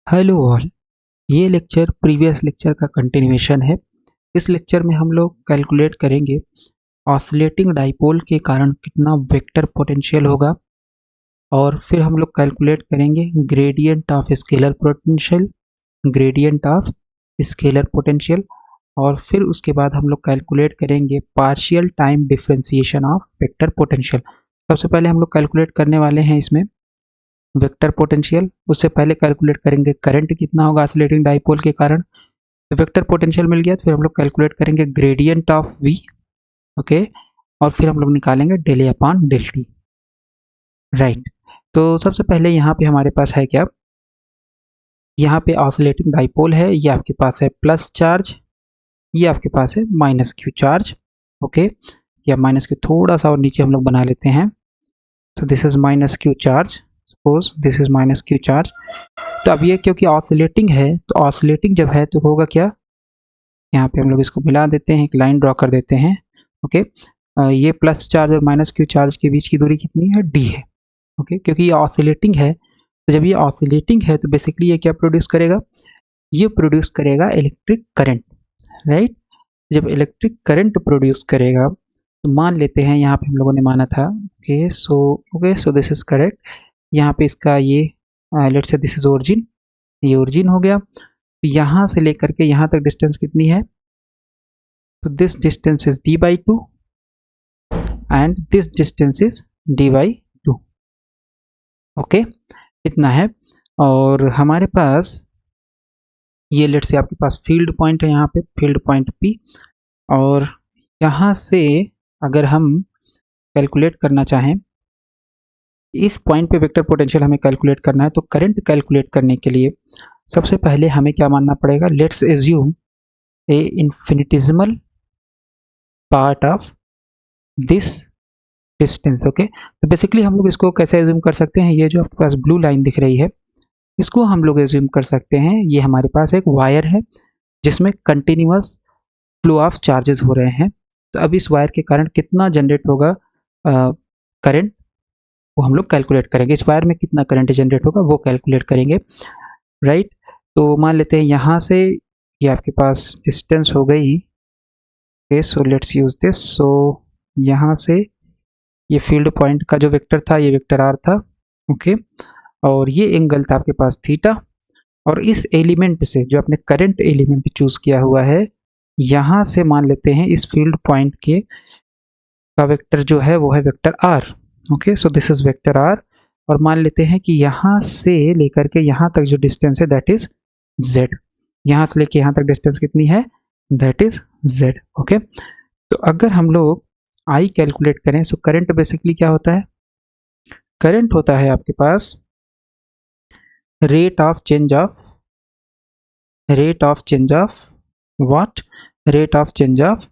Hello all. ये lecture previous lecture का continuation है। इस लेक्चर में हम लोग कैलकुलेट करेंगे ऑसिलेटिंग डाइपोल के कारण कितना वेक्टर पोटेंशियल होगा, और फिर हम लोग कैलकुलेट करेंगे gradient of scalar potential, gradient of scalar potential, और फिर उसके बाद हम लोग कैलकुलेट करेंगे partial time differentiation of vector potential. सबसे पहले हम लोग कैलकुलेट करने वाले हैं इसमें वेक्टर पोटेंशियल। उससे पहले कैलकुलेट करेंगे करंट कितना होगा ऑसिलेटिंग डाइपोल के कारण। तो वेक्टर पोटेंशियल मिल गया तो फिर हम लोग कैलकुलेट करेंगे ग्रेडियंट ऑफ वी, ओके, और फिर हम लोग निकालेंगे del A upon del t, right. तो सबसे पहले यहाँ पे हमारे पास है क्या, यहाँ पे ऑसिलेटिंग डाइपोल है, ये आपके पास है प्लस चार्ज, ये आपके पास है माइनस क्यू चार्ज, ओके, या माइनस क्यू थोड़ा सा और नीचे हम लोग बना लेते हैं। तो this is minus Q charge, suppose this is minus Q charge. तो अब ये क्योंकि ऑसिलेटिंग है, तो ऑसिलेटिंग जब है तो होगा क्या, यहाँ पे हम लोग इसको मिला देते हैं, एक लाइन ड्रॉ कर देते हैं, ओके। ये प्लस चार्ज और माइनस क्यू चार्ज के बीच की दूरी कितनी है, डी है, ओके। क्योंकि ये ऑसिलेटिंग है, तो जब ये ऑसिलेटिंग है तो बेसिकली ये क्या प्रोड्यूस करेगा, ये प्रोड्यूस करेगा इलेक्ट्रिक करंट, राइट। जब इलेक्ट्रिक करंट प्रोड्यूस करेगा तो मान लेते हैं, यहाँ पे हम लोगों ने माना था, okay so this is correct. यहाँ पे इसका ये let's say this is origin, ये ओरिजिन हो गया। तो यहाँ से लेकर के यहाँ तक डिस्टेंस कितनी है, तो this distance is d by 2 and this distance is d by 2, okay, इतना है। और हमारे पास ये लेट से आपके पास फील्ड पॉइंट है, यहाँ पे फील्ड पॉइंट P, और यहाँ से अगर हम कैलकुलेट करना चाहें, इस पॉइंट पे वेक्टर पोटेंशियल हमें कैलकुलेट करना है, तो करंट कैलकुलेट करने के लिए सबसे पहले हमें क्या मानना पड़ेगा, let's assume A infinitesimal part of this distance, okay. तो बेसिकली हम लोग इसको कैसे एज्यूम कर सकते हैं, ये जो आपके पास ब्लू लाइन दिख रही है, इसको हम लोग एज्यूम कर सकते हैं ये हमारे पास एक वायर है जिसमें कंटिन्यूअस फ्लो ऑफ चार्जेस हो रहे हैं। तो अब इस वायर के कारण कितना जनरेट होगा करंट, वो हम लोग कैलकुलेट करेंगे। इस वायर में कितना करंट जनरेट होगा वो कैलकुलेट करेंगे, राइट। तो मान लेते हैं यहाँ से ये आपके पास डिस्टेंस हो गई, okay, so let's use this. So यहाँ से ये फील्ड पॉइंट का जो वेक्टर था ये वेक्टर आर था, ओके, और ये एंगल था आपके पास थीटा। और इस एलिमेंट से जो आपने करंट एलिमेंट चूज किया हुआ है, यहाँ से मान लेते हैं इस फील्ड पॉइंट के का वेक्टर जो है वो है vector r, okay, so this is vector r. और मान लेते हैं कि यहाँ से लेकर के यहाँ तक जो डिस्टेंस है दैट इज जेड, यहाँ से लेके यहाँ तक डिस्टेंस कितनी है, दैट इज जेड, ओके। तो अगर हम लोग आई कैलकुलेट करें, सो करंट बेसिकली क्या होता है, करंट होता है आपके पास rate of change of what, rate of change of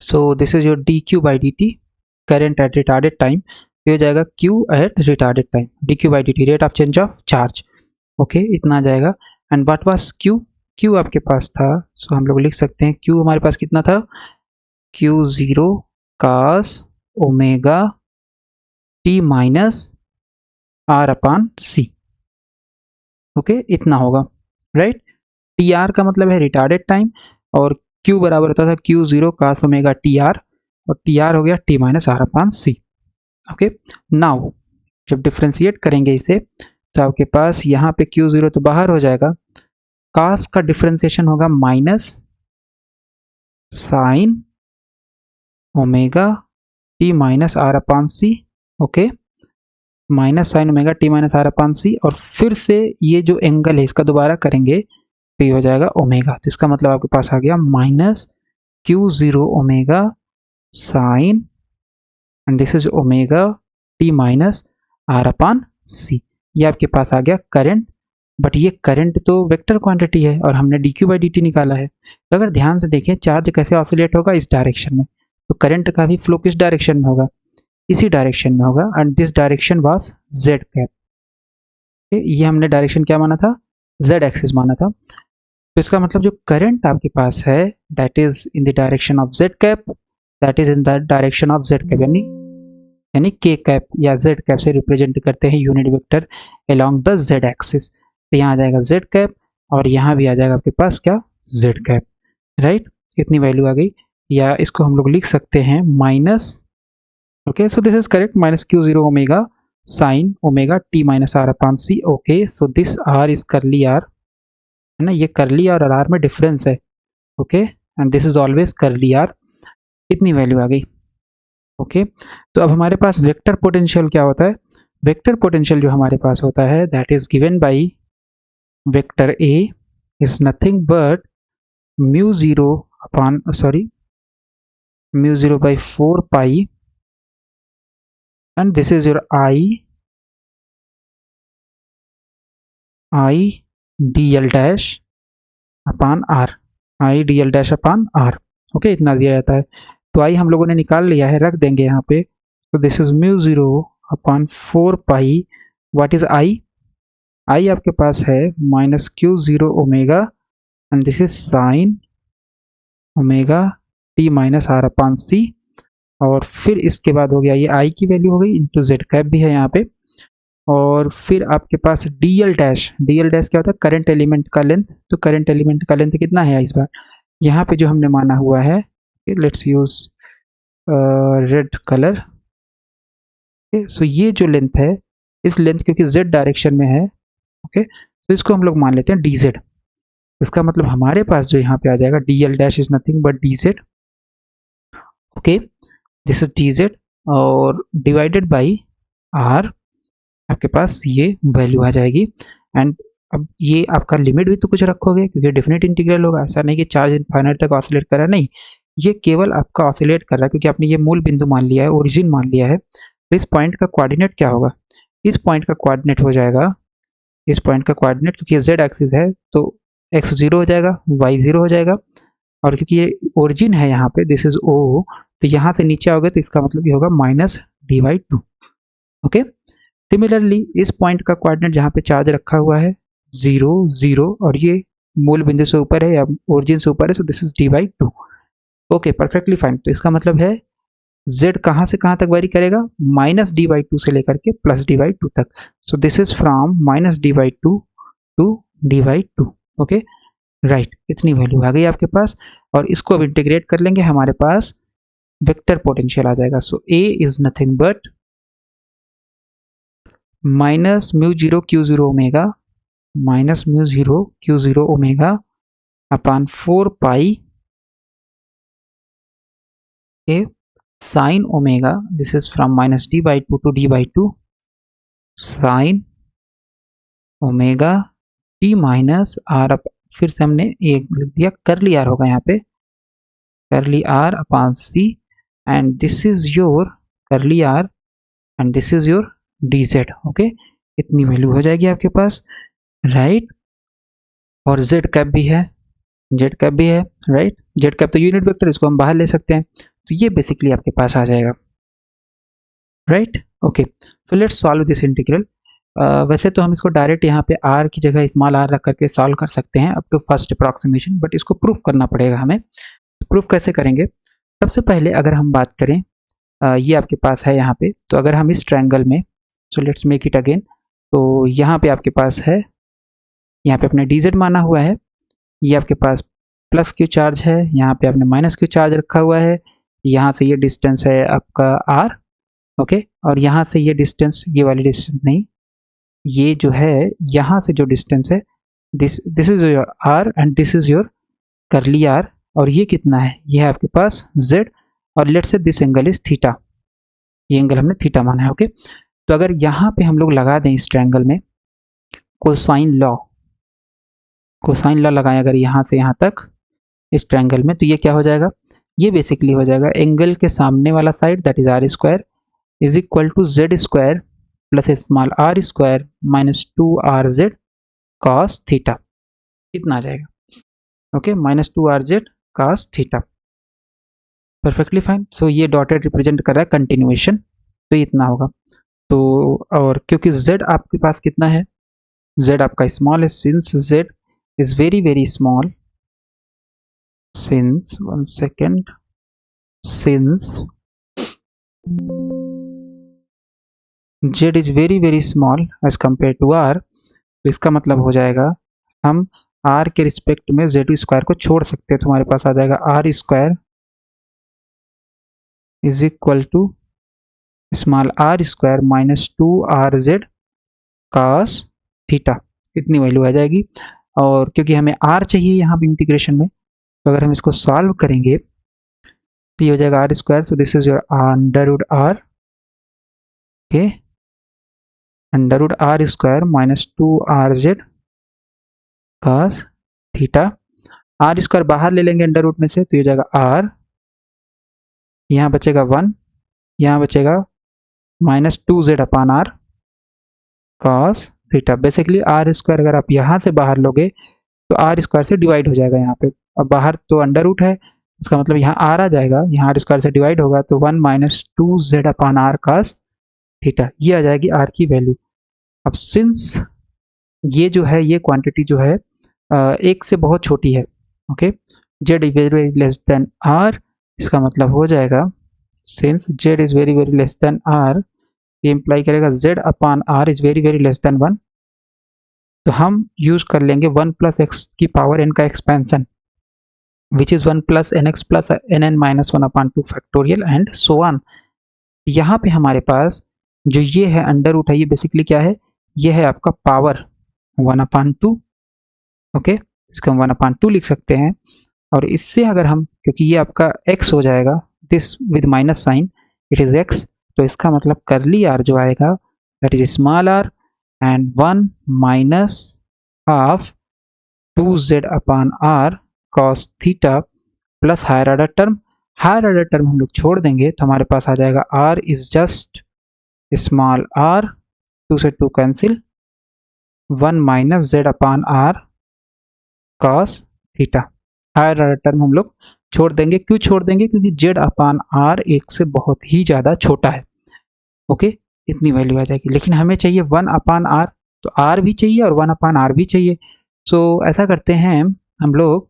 so this is your dq by dt, current at retarded time, ये हो जाएगा q at retarded time, dq by dt rate of change of charge, okay, इतना आ जाएगा। And what was q आपके पास था, सो हम लोग लिख सकते हैं q हमारे पास कितना था, q0 cos omega t minus r upon c, okay, इतना होगा, राइट। टी आर का मतलब है रिटार्डेड टाइम, और Q बराबर होता था Q0 cos omega t r, और टी आर हो गया T minus are upon C, okay. Now जब डिफ्रेंशिएट करेंगे इसे तो आपके पास यहाँ पे Q0 तो बाहर हो जाएगा, cos का डिफ्रेंशिएशन होगा minus sine omega T minus are upon C, okay, minus sine omega T minus are upon C, और फिर से ये जो एंगल है इसका दोबारा करेंगे तो ये हो जाएगा ओमेगा। तो इसका मतलब आपके पास आ गया minus Q0 omega sine and this is omega T minus are upon C, ये आपके पास आ गया करंट। बट ये करंट तो वेक्टर क्वांटिटी है और हमने dq बाई dt निकाला है। तो अगर ध्यान से देखें चार्ज कैसे ऑसिलेट होगा, इस डायरेक्शन में, तो करंट का भी फ्लो किस डायरेक्शन में होगा, इसी डायरेक्शन में होगा, and this direction was z cap, ये हमने डायरेक्शन क्या माना था, z एक्सिस माना था। तो इसका मतलब जो करंट आपके पास है that is in the direction of z cap, that is in the direction of z cap, यानी k कैप या z कैप से रिप्रेजेंट करते हैं unit vector along the z axis. तो यहाँ आ जाएगा z कैप और यहाँ भी आ जाएगा आपके पास क्या z कैप, राइट। इतनी वैल्यू आ गई, या इसको हम लोग लिख सकते हैं minus, okay so this is correct, minus Q0 omega sine omega T minus are upon C. Okay so this r is curly r, है ना, ये करली आर और आर में डिफरेंस है, okay, and this is always करली are. इतनी value आ गई, ओके। तो अब हमारे पास वेक्टर पोटेंशियल क्या होता है? वेक्टर पोटेंशियल जो हमारे पास होता है that is given by vector a is nothing but mu zero upon mu zero by 4 pi, and this is your I dl dash upon r, I dl dash upon r, okay, इतना दिया जाता है। तो I हम लोगों ने निकाल लिया है, रख देंगे यहाँ पे। तो this is mu zero upon 4 pi, what is I आपके पास है minus Q0 omega and this is sine omega T minus are upon C. और फिर इसके बाद हो गया ये I की वैल्यू हो गई, इंटू जेड कैप भी है यहाँ पे। और फिर आपके पास डीएल डैश, डीएल डैश क्या होता है? करंट एलिमेंट का लेंथ। तो करंट एलिमेंट का लेंथ कितना है इस बार? यहाँ पे जो हमने माना हुआ है, लेट्स यूज रेड कलर, सो ये जो लेंथ है, इस लेंथ क्योंकि जेड डायरेक्शन में है, ओके, तो इसको हम लोग मान लेते हैं dz। इसका मतलब हमारे पास जो यहाँ पे आ जाएगा dl dash is nothing but dz, okay, this is dz और डिवाइडेड बाई r, आपके पास ये वैल्यू आ जाएगी। एंड अब ये आपका लिमिट भी तो कुछ रखोगे क्योंकि डेफिनेट इंटीग्रल होगा, ऐसा नहीं कि चार्ज इनफाइनाइट तक ऑसिलेट कर रहा है, नहीं, ये केवल आपका ऑसिलेट कर रहा है क्योंकि आपने ये मूल बिंदु मान लिया है, ओरिजिन मान लिया है। तो इस पॉइंट का कोऑर्डिनेट क्या होगा? इस पॉइंट का कोऑर्डिनेट हो जाएगा, इस पॉइंट का कोऑर्डिनेट क्योंकि ये जेड एक्सिस है तो x 0 हो जाएगा, y 0 हो जाएगा, और क्योंकि ये ओरिजिन है यहाँ पे, दिस इज o, तो यहाँ से नीचे आओगे तो इसका मतलब ये होगा माइनस dy/2, ओके। सिमिलरली इस पॉइंट का कोऑर्डिनेट जहाँ पे चार्ज रखा हुआ है 0 0 और ये मूल बिंदु से ऊपर है या ओरिजिन से ऊपर है, सो this is dy/2, okay, perfectly fine. तो इसका मतलब है z कहाँ से कहाँ तक वेरी करेगा? माइनस dy/2 से लेकर के प्लस dy/2 तक, so this is from minus dy/2 to dy/2, okay, right. इतनी वैल्यू आ गई आपके पास, और इसको अब इंटीग्रेट कर लेंगे, हमारे पास वेक्टर पोटेंशियल आ जाएगा। So a is nothing but minus mu zero Q0 omega, minus mu zero Q0 omega upon 4 pi a sine omega, this is from minus d/2 to d/2 sine omega T minus r, फिर से हमने एक लिख दिया, करली are होगा यहाँ पे, curly R upon C, and this is your curly R and this is your dz, okay. इतनी वैल्यू हो जाएगी आपके पास, राइट। और z कैप भी है, z कैप भी है, राइट। z कैप तो यूनिट वेक्टर, इसको हम बाहर ले सकते हैं, तो ये बेसिकली आपके पास आ जाएगा, right, okay. So let's solve this integral. वैसे तो हम इसको डायरेक्ट यहाँ पे r की जगह स्मॉल r रख करके सॉल्व कर सकते हैं up to first approximation, but इसको प्रूफ करना पड़ेगा हमें। प्रूफ कैसे करेंगे? सबसे पहले अगर हम बात करें, ये आपके पास है यहाँ पे, तो अगर हम इस ट्रायंगल में, so let's make it again, तो यहाँ पे आपके पास है, यहाँ पे अपने dz माना हुआ है, ये आपके पास प्लस q चार्ज है, यहाँ पे आपने माइनस q चार्ज रखा हुआ है, यहाँ से ये डिस्टेंस है आपका r, ओके, और यहाँ से ये डिस्टेंस, ये वाली डिस्टेंस नहीं, ये जो है यहाँ से जो डिस्टेंस है, this is your r and this is your करली r, और ये कितना है? ये है आपके पास z, और let's say this angle is theta, ये एंगल हमने थीटा माना है, ओके। तो अगर यहाँ पे हम लोग लगा दें इस ट्रायंगल में कोसाइन लॉ, कोसाइन लॉ लगाएं अगर यहाँ से यहाँ तक इस ट्रायंगल में, तो ये क्या हो जाएगा? ये बेसिकली हो जाएगा एंगल के सामने वाला side that is r square is equal to z square plus small r square minus 2rz cos theta, कितना आ जाएगा? Okay, minus 2rz cos theta, perfectly fine. So ये डॉटेड रिप्रेजेंट कर रहा है कंटिन्यूएशन, तो इतना होगा। तो और क्योंकि z आपके पास कितना है? z आपका स्मॉल है, since z is very very small, since one second, since z is very very small as compared to r, तो इसका मतलब हो जाएगा हम r के रिस्पेक्ट में z स्क्वायर को छोड़ सकते हैं, तो हमारे पास आ जाएगा r square is equal to small r square minus 2rz cos theta, इतनी वैल्यू आ जाएगी। और क्योंकि हमें r चाहिए यहाँ पे इंटीग्रेशन में, तो अगर हम इसको सॉल्व करेंगे तो ये हो जाएगा r square, so this is your under root r, okay, under root r square minus 2rz cos theta. r square बाहर ले लेंगे अंडर रूट में से, तो ये हो जाएगा r, यहाँ बचेगा 1, यहाँ बचेगा minus 2z upon r cos theta. Basically r square अगर आप यहाँ से बाहर लोगे तो r स्क्वायर से डिवाइड हो जाएगा यहाँ पे, और बाहर तो अंडर रूट है, इसका मतलब यहाँ r आ जाएगा, यहाँ r स्क्वायर से डिवाइड होगा तो 1 minus 2z upon r cos theta, ये आ जाएगी r की वैल्यू। अब सिंस ये जो है, ये क्वांटिटी जो है एक से बहुत छोटी है, okay, z is very very less than r, इसका मतलब हो जाएगा since z is very very less than r, ये इम्प्लाई करेगा z upon r is very very less than 1, तो हम यूज कर लेंगे 1 प्लस एक्स की पावर n का expansion which is 1 plus n x plus n n minus 1 upon 2 factorial and so on. यहाँ पे हमारे पास जो ये है अंडर रूट है, ये बेसिकली क्या है, ये है आपका पावर 1 अपान 2, ओके, इसको हम 1 अपान 2 लिख सकते हैं। और इससे अगर हम, क्योंकि ये आपका x हो जाएगा, this with minus sign it is x, तो इसका मतलब करली r जो आएगा that is small r and 1 minus half 2z upon r cos theta plus higher order term, higher order term हम लोग छोड़ देंगे तो हमारे पास आ जाएगा r is just small r, 2 से 2 cancel, 1 minus z upon r cos theta. Higher order term हम लोग छोड़ देंगे, क्यों छोड़ देंगे, क्योंकि z अपान r एक से बहुत ही ज़्यादा छोटा है, ओके, इतनी वैल्यू आ जाएगी। लेकिन हमें चाहिए 1 अपान r, तो r भी चाहिए और 1 अपान r भी चाहिए, सो ऐसा करते हैं हम लोग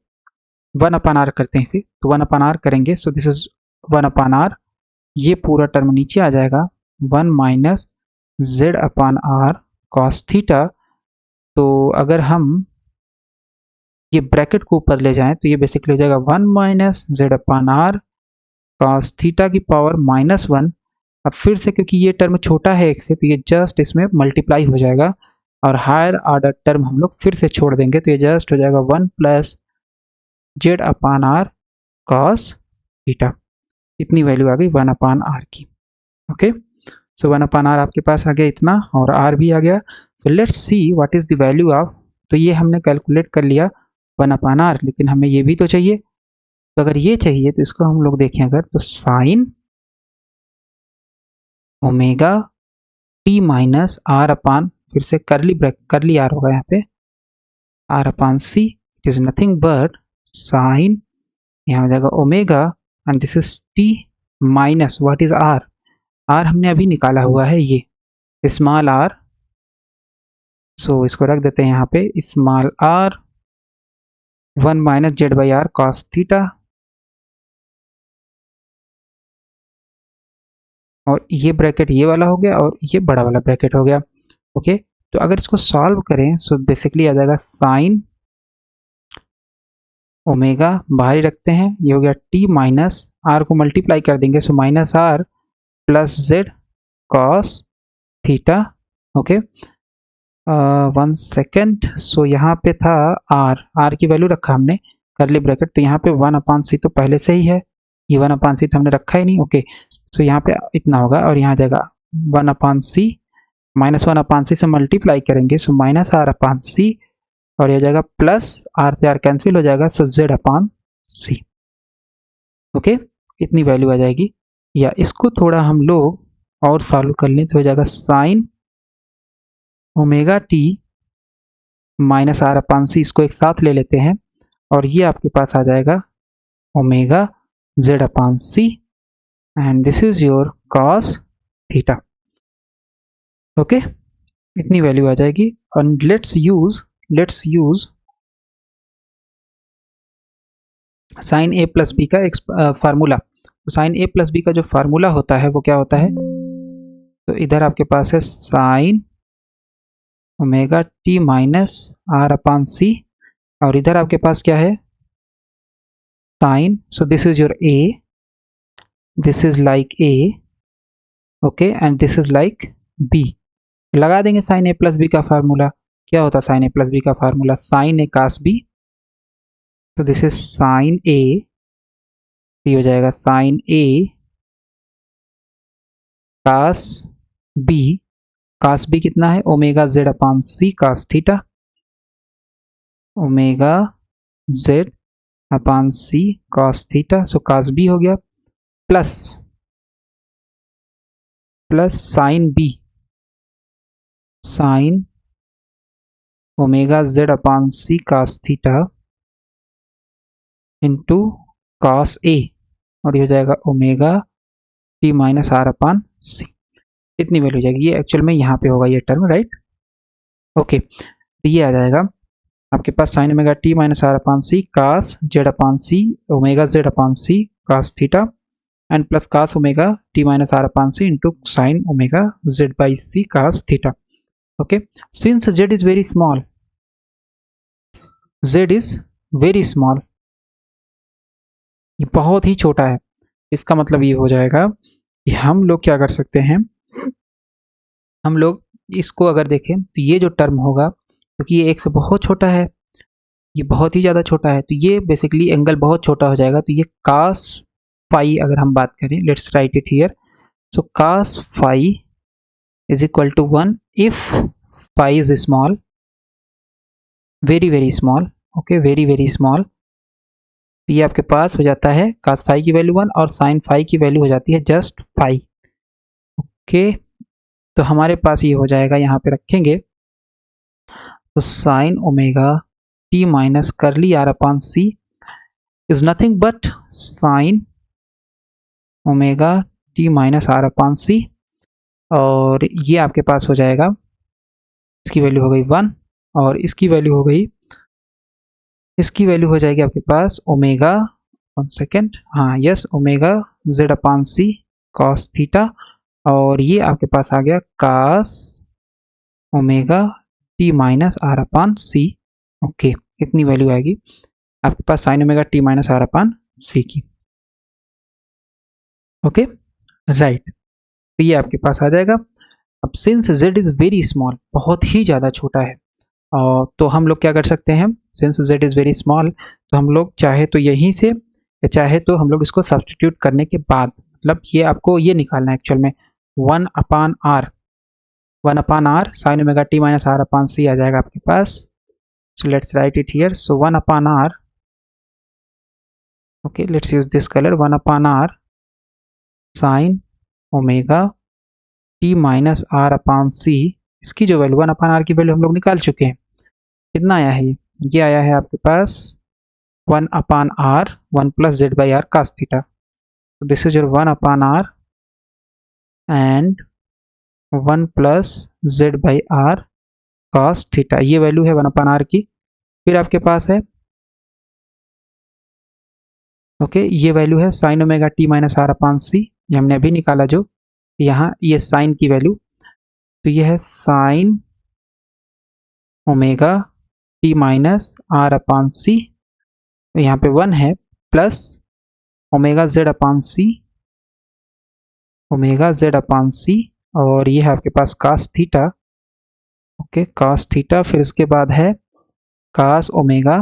1 अपान r करते हैं इसे, तो 1 अपान r करेंगे, सो दिस इज 1 अपान r, ये पूरा टर्म नीचे आ जाएगा 1 minus z upon r cos theta. तो अगर हम ये ब्रैकेट को ऊपर ले जाएं तो ये बेसिकली हो जाएगा 1 minus z upon r cos theta की पावर माइनस 1। अब फिर से क्योंकि ये टर्म छोटा है एक से, तो ये जस्ट इसमें मल्टीप्लाई हो जाएगा, और हायर ऑर्डर टर्म हम लोग फिर से छोड़ देंगे, तो ये जस्ट हो जाएगा 1 plus z upon r cos theta, इतनी वैल्यू आ गई 1 अपान r की, ओके, सो 1 अपान r आपके पास आ गया इतना, और r भी आ गया। So let's see what is the value of, तो ये हमने कैलकुलेट कर लिया 1 अपान r, लेकिन हमें ये भी तो चाहिए, तो अगर ये चाहिए तो इसको हम लोग देखें अगर, तो sine omega T minus r upon, फिर से करली r होगा यहाँ पे, r upon c, it is nothing but sine, यहाँ हो जाएगा omega and this is t minus what is r, r हमने अभी निकाला हुआ है ये स्मॉल r, सो इसको रख देते हैं यहाँ पे small r, 1 minus z by r cos theta, और ये ब्रैकेट ये वाला हो गया और ये बड़ा वाला ब्रैकेट हो गया, ओके। तो अगर इसको सॉल्व करें सो बेसिकली आ जाएगा साइन ओमेगा, बाहर ही रखते हैं, ये हो गया टी माइनस आर को मल्टीप्लाई कर देंगे, so minus R plus Z cos theta, okay, 1 second, so यहाँ पे था आर की वैल्यू रखा हमने करली ब्रैकेट, तो यहाँ पे 1 अपान सी तो पहले से ही है, ये 1 अपान सी तो हमने रखा ही नहीं, ओके, सो यहाँ पे इतना होगा, और यहाँ जाएगा 1 अपान सी माइनस 1 अपान सी से मल्टीप्लाई करेंगे, सो माइनस आर अपान सी, और यह जाएगा प्लस आर से आर कैंसिल हो जाएगा, सो जेड अपान सी, ओके, इतनी वैल्यू आ जाएगी। या इसको थोड़ा हम लोग और सॉल्व कर लें तो हो जाएगा sine omega T minus are upon C, इसको एक साथ ले लेते हैं, और ये आपके पास आ जाएगा omega Z upon C, and this is your cos theta, okay, इतनी वैल्यू आ जाएगी। And let's use sine A plus B का एक फार्मूला, तो साइन ए प्लस बी का जो फार्मूला होता है वो क्या होता है, तो इधर आपके पास है sine omega T minus are upon C, और इधर आपके पास क्या है, sine, so this is your A, this is like A, okay, and this is like B. लगा देंगे साइन ए प्लस बी का फार्मूला। क्या होता है साइन ए प्लस बी का formula, sine A cos B, तो दिस इज साइन ए, ये हो जाएगा sine A cos B, cos B कितना है, omega Z upon C cos theta, omega Z upon C cos theta, so cos B हो गया, plus sine B, sine omega Z upon C cos theta into cos A, और ये हो जाएगा omega T minus are upon C, इतनी value हो जाएगी। ये एक्चुअल में यहाँ पे होगा ये टर्म, राइट, ओके, तो ये आ जाएगा आपके पास sine omega T minus are upon C cos Z upon C omega Z upon C cos theta and plus cos omega T minus are upon C into sine omega Z by C cos theta. Okay, since Z is very small, Z is very small, ये बहुत ही छोटा है, इसका मतलब ये हो जाएगा कि हम लोग क्या कर सकते हैं, हम लोग इसको अगर देखें तो ये जो टर्म होगा, क्योंकि ये एक से बहुत छोटा है, ये बहुत ही ज़्यादा छोटा है, तो ये बेसिकली एंगल बहुत छोटा हो जाएगा, तो ये कास फाई अगर हम बात करें, let's write it here, so cos phi is equal to 1 if phi is small, very very small, okay, very very small, तो ये आपके पास हो जाता है कास फाई की वैल्यू 1 और साइन फाई की वैल्यू हो जाती है जस्ट फाई। ओके, तो हमारे पास ये हो जाएगा, यहाँ पे रखेंगे तो sine omega T minus curly R upon C is nothing but sine omega T minus are upon C, और ये आपके पास हो जाएगा, इसकी वैल्यू हो गई 1 और इसकी वैल्यू हो गई, इसकी वैल्यू हो जाएगी आपके पास ओमेगा, 1 सेकेंड, हाँ yes, omega Z upon C cos theta, और ये आपके पास आ गया cos omega T minus are upon C. Okay, इतनी वैल्यू आएगी आपके पास sine omega T minus are upon C की। ओके, राइट, तो ये आपके पास आ जाएगा। अब since Z is very small, बहुत ही ज़्यादा छोटा है, तो हम लोग क्या कर सकते हैं, since Z is very small, तो हम लोग चाहे तो यहीं से या चाहे तो हम लोग इसको सब्सटीट्यूट करने के बाद, मतलब ये आपको ये निकालना है एक्चुअल में 1 upon R, 1 upon R sine omega T minus are upon C आ जाएगा आपके पास, so let's write it here, so 1 upon R, okay, let's use this colour, 1 upon R sine omega T minus are upon C, इसकी जो value 1 upon R की value हम लोग निकाल चुके हैं, कितना आया है ये आया है आपके पास 1 upon R 1 plus Z by R cos theta, तो this is your 1 upon R and 1 plus Z by R cos theta, ये वैल्यू है 1 अपान आर की। फिर आपके पास है ओके, ये वैल्यू है sine omega T minus are upon C, ये हमने अभी निकाला जो, यहाँ ये साइन की वैल्यू, तो ये है sine omega T minus are upon C, यहाँ पे 1 है, plus omega Z upon C, omega Z upon C, और ये है आपके पास cos theta, okay, cos theta, फिर इसके बाद है cos omega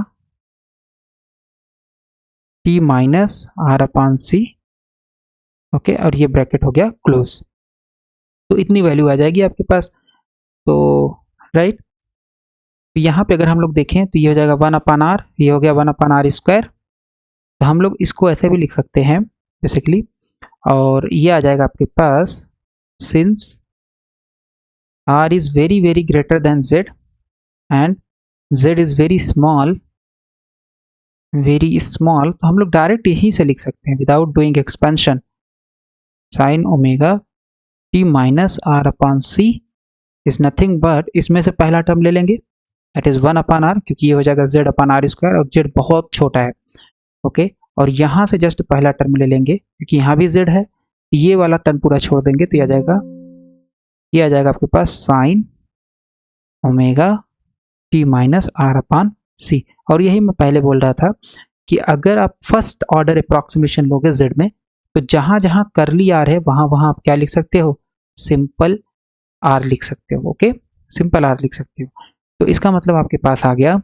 T minus are upon C, okay, और ये ब्रैकेट हो गया क्लोज, तो इतनी वैल्यू आ जाएगी आपके पास, तो राइट, तो यहाँ पे अगर हम लोग देखें तो ये हो जाएगा 1 अपान आर, ये हो गया 1 अपान आर स्क्वायर, तो हम लोग इसको ऐसे भी लिख सकते हैं बेसिकली, और ये आ जाएगा आपके पास since r is very very greater than z and z is very small, तो हम लोग डायरेक्ट यहीं से लिख सकते हैं without doing expansion, sine omega T minus are upon C is nothing but, इसमें से पहला टर्म ले लेंगे दैट इज 1 अपान आर, क्योंकि ये हो जाएगा z अपान आर स्क्वायर, और z बहुत छोटा है, ओके, और यहाँ से जस्ट पहला टर्म ले लेंगे क्योंकि यहाँ भी z है, ये वाला टर्म पूरा छोड़ देंगे, तो ये आ जाएगा आपके पास sine omega T minus are upon C. और यही मैं पहले बोल रहा था कि अगर आप फर्स्ट ऑर्डर अप्रॉक्सीमेशन लोगे z में, तो जहां जहां करली आर है वहां वहां आप क्या लिख सकते हो, सिंपल आर लिख सकते हो। ओके, सिंपल आर लिख सकते हो। तो इसका मतलब आपके पास आ गया,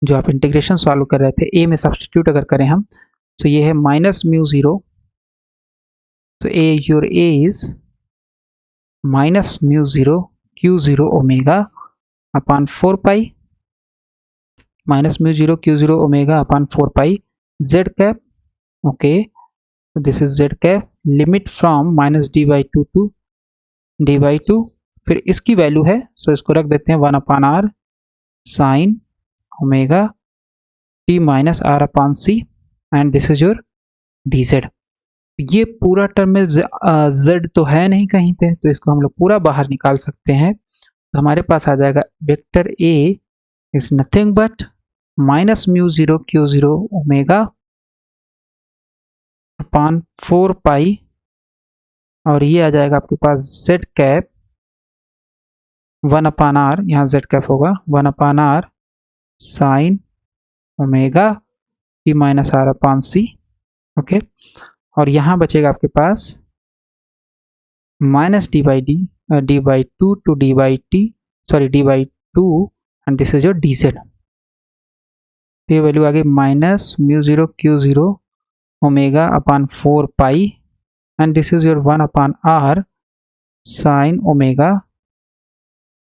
जो आप इंटीग्रेशन सॉल्व कर रहे थे ए में सब्सटीट्यूट अगर करें हम, तो ये है माइनस म्यू जीरो, तो A your A is minus mu zero Q zero omega upon 4 pi, minus mu zero Q zero omega upon 4 pi Z cap. Okay, this is Z cap, limit from minus D by two to D by two, फिर इसकी value है, सो इसको रख देते हैं 1 upon R sine omega T minus are upon C, and this is your D Z. ये पूरा term में z तो है नहीं कहीं पे, तो इसको हम लोग पूरा बाहर निकाल सकते हैं। तो हमारे पास आ जाएगा vector a is nothing but minus mu zero Q zero omega upon 4 pi, और ये आ जाएगा आपके पास z कैप 1 अपान आर, यहाँ z कैप होगा 1 upon R sine omega T minus are upon C. Okay, और यहाँ बचेगा आपके पास minus D by two D by T, sorry D by two, and this is your D Z. ये value आ गई minus mu zero Q zero omega upon 4 pi, and this is your 1 upon R sine omega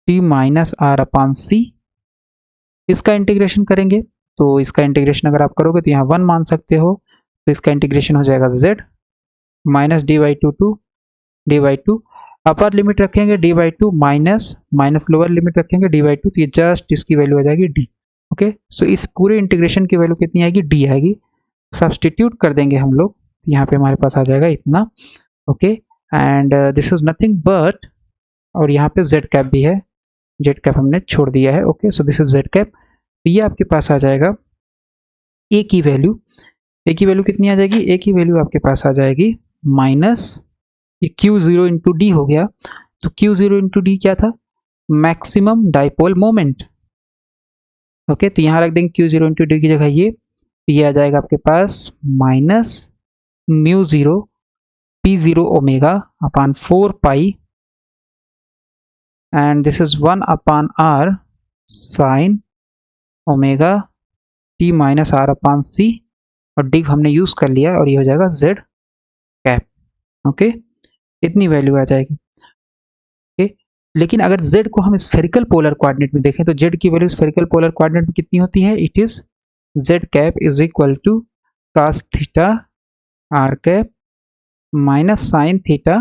T minus are upon C. इसका integration करेंगे, तो इसका integration अगर आप करोगे तो यहाँ 1 मान सकते हो, तो इसका इंटीग्रेशन हो जाएगा z minus D by two D by two, upper limit रखेंगे D by two minus minus lower limit रखेंगे डी बाई टू, तो ये जस्ट इसकी वैल्यू आ जाएगी डी। ओके, सो इस पूरे इंटीग्रेशन की वैल्यू कितनी आएगी, डी आएगी। सब्सटीट्यूट कर देंगे हम लोग, तो यहाँ पे हमारे पास आ जाएगा इतना। Okay, and this is nothing but, और यहाँ पे जेड कैप भी है, जेड कैप हमने छोड़ दिया है। Okay, so this is Z cap. तो ये आपके पास आ जाएगा ए की वैल्यू, ए की वैल्यू कितनी आ जाएगी, ए की वैल्यू आपके पास आ जाएगी माइनस, ये क्यू जीरो इंटू डी हो गया, तो क्यू जीरो इंटू डी क्या था, मैक्सिमम डाइपोल मोमेंट। ओके, तो यहाँ रख देंगे क्यू जीरो इंटू डी की जगह ये आ जाएगा आपके पास minus mu zero P zero omega upon 4 pi, and this is 1 upon R sine omega T minus are upon C, और डी हमने यूज कर लिया, और ये हो जाएगा जेड कैप। ओके, इतनी वैल्यू आ जाएगी। ओके, लेकिन अगर z को हम स्फेरिकल पोलर कोऑर्डिनेट में देखें, तो z की वैल्यू स्फेरिकल पोलर कोऑर्डिनेट में कितनी होती है, it is z cap is equal to cos theta r cap minus sine theta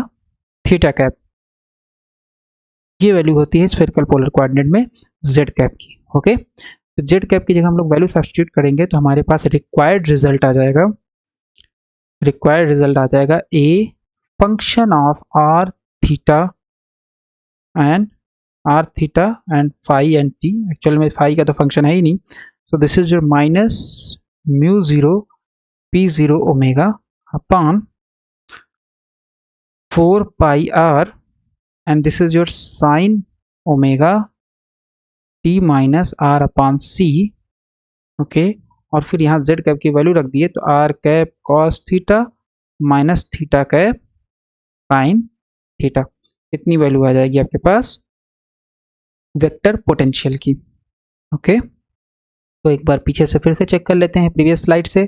theta cap. ये वैल्यू होती है स्फेरिकल पोलर कोऑर्डिनेट में z कैप की। ओके, तो z कैप की जगह हम लोग वैल्यू सब्स्टिट्यूट करेंगे, तो हमारे पास रिक्वायर्ड रिजल्ट आ जाएगा, रिक्वायर्ड रिजल्ट आ जाएगा a function of r theta and phi and t, actual में फाई का तो फंक्शन है ही नहीं, so this is your minus mu zero P zero omega upon 4 pi r, and this is your sine omega T minus are upon C. Okay, और फिर यहाँ z cap की वैल्यू रख दिए, तो r cap cos theta minus theta cap sine theta, इतनी value आ जाएगी आपके पास वेक्टर पोटेंशियल की। ओके, तो एक बार पीछे से फिर से चेक कर लेते हैं प्रीवियस स्लाइड से।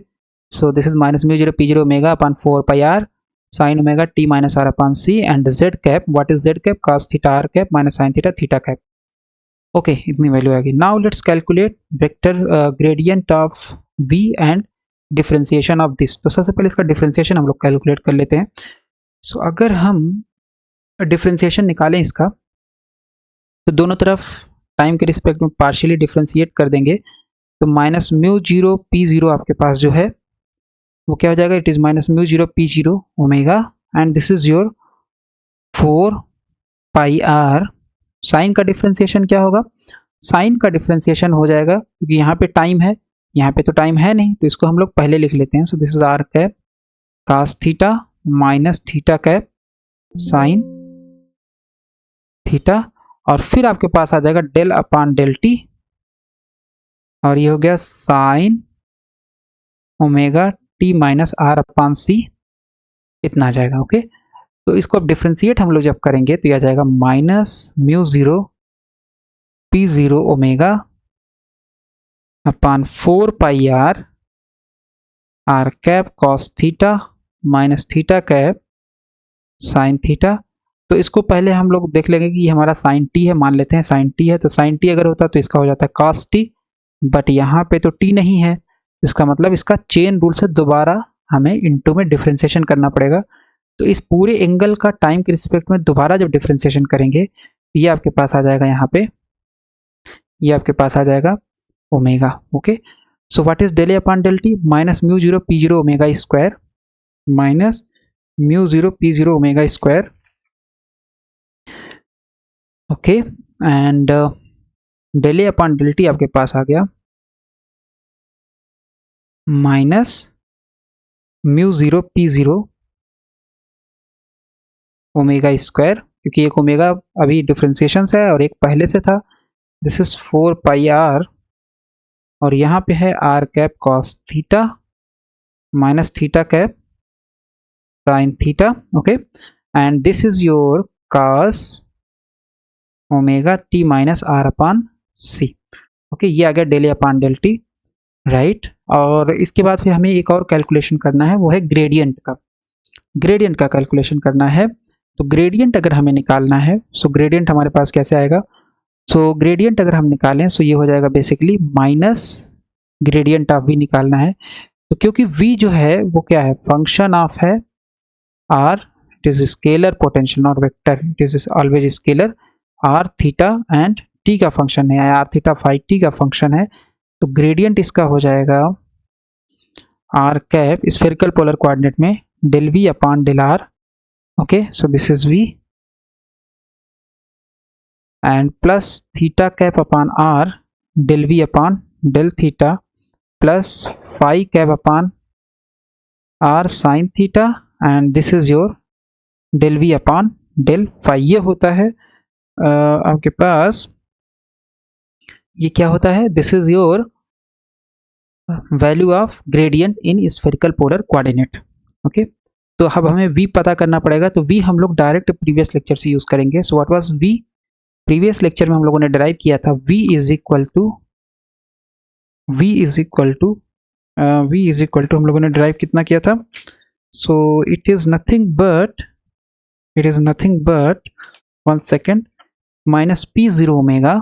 So this is minus mu zero P zero omega upon 4 pi are sine omega T minus are upon C, and z cap, what is Z cap, cos theta r cap minus sine theta theta cap. Okay, इतनी value आएगी। Now let's calculate vector gradient of v and differentiation of this. तो सबसे पहले इसका differentiation हम लोग calculate कर लेते हैं। सो अगर हम डिफरेंशिएशन निकालें इसका, तो दोनों तरफ टाइम के रिस्पेक्ट में पार्शियली डिफरेंशिएट कर देंगे, तो minus mu zero P zero आपके पास जो है वो क्या हो जाएगा, it is minus mu zero P zero omega, and this is your 4 pi are. Sine का डिफरेंशिएशन क्या होगा, साइन का डिफरेंशिएशन हो जाएगा, क्योंकि यहाँ पे टाइम है, यहाँ पे तो टाइम है नहीं, तो इसको हम लोग पहले लिख लेते हैं। So this is r cap cos theta minus theta cap sine theta, और फिर आपके पास आ जाएगा डेल अपान डेल टी, और ये हो गया sine omega T minus are upon C, इतना आ जाएगा। ओके, तो इसको अब डिफ्रेंशिएट हम लोग जब करेंगे तो यह आ जाएगा minus mu zero P zero omega upon 4 pi r r cap cos theta minus theta cap sine theta. तो इसको पहले हम लोग देख लेंगे कि ये हमारा साइन टी है, मान लेते हैं साइन टी है, तो साइन टी अगर होता तो इसका हो जाता है कॉस टी, बट यहाँ पे तो टी नहीं है, इसका मतलब इसका चेन रूल से दोबारा हमें इनटू में डिफ्रेंशिएशन करना पड़ेगा। तो इस पूरे एंगल का टाइम के रिस्पेक्ट में दोबारा जब डिफ्रेंशिएशन करेंगे, ये आपके पास आ जाएगा यहाँ पे, ये आपके पास आ जाएगा omega. Okay, so what is del A upon del t, minus mu zero P zero omega square minus mu zero P zero omega square. Okay, and del A upon del t आपके पास आ गया minus mu zero P zero omega square, क्योंकि एक omega अभी differentiation से है और एक पहले से था, दिस इज 4 पाई आर, और यहाँ पे है r cap cos theta minus theta cap sine theta. Okay, and this is your cos omega T minus are upon C. Okay, ये आ गया del a upon del t, right. और इसके बाद फिर हमें एक और कैलकुलेशन करना है, वो है ग्रेडियंट का। ग्रेडियंट का कैलकुलेशन करना है, तो ग्रेडियंट अगर हमें निकालना है, सो ग्रेडियंट हमारे पास कैसे आएगा, सो ग्रेडियंट अगर हम निकालें सो ये हो जाएगा basically minus gradient of v निकालना है। तो क्योंकि v जो है वो क्या है, फंक्शन ऑफ है r, it is scalar potential not vector, it is always scalar, r theta and t का फंक्शन है, r थीटा फाई t का फंक्शन है। तो ग्रेडियंट इसका हो जाएगा r cap spherical polar coordinate में del v upon del r। Okay, so this is v and plus theta cap upon r del v upon del theta plus phi cap upon r sin theta and this is your del v upon del phi। ये होता है आपके पास, ये क्या होता है, this is your value of gradient in spherical polar coordinate. Okay, तो अब हमें v पता करना पड़ेगा, तो v हम लोग डायरेक्ट प्रीवियस लेक्चर से यूज करेंगे। So what was v, previous lecture में हम लोगों ने डिराइव किया था v इज इक्वल टू हम लोगों ने डिराइव कितना किया था, so it is nothing but 1 second minus P zero omega,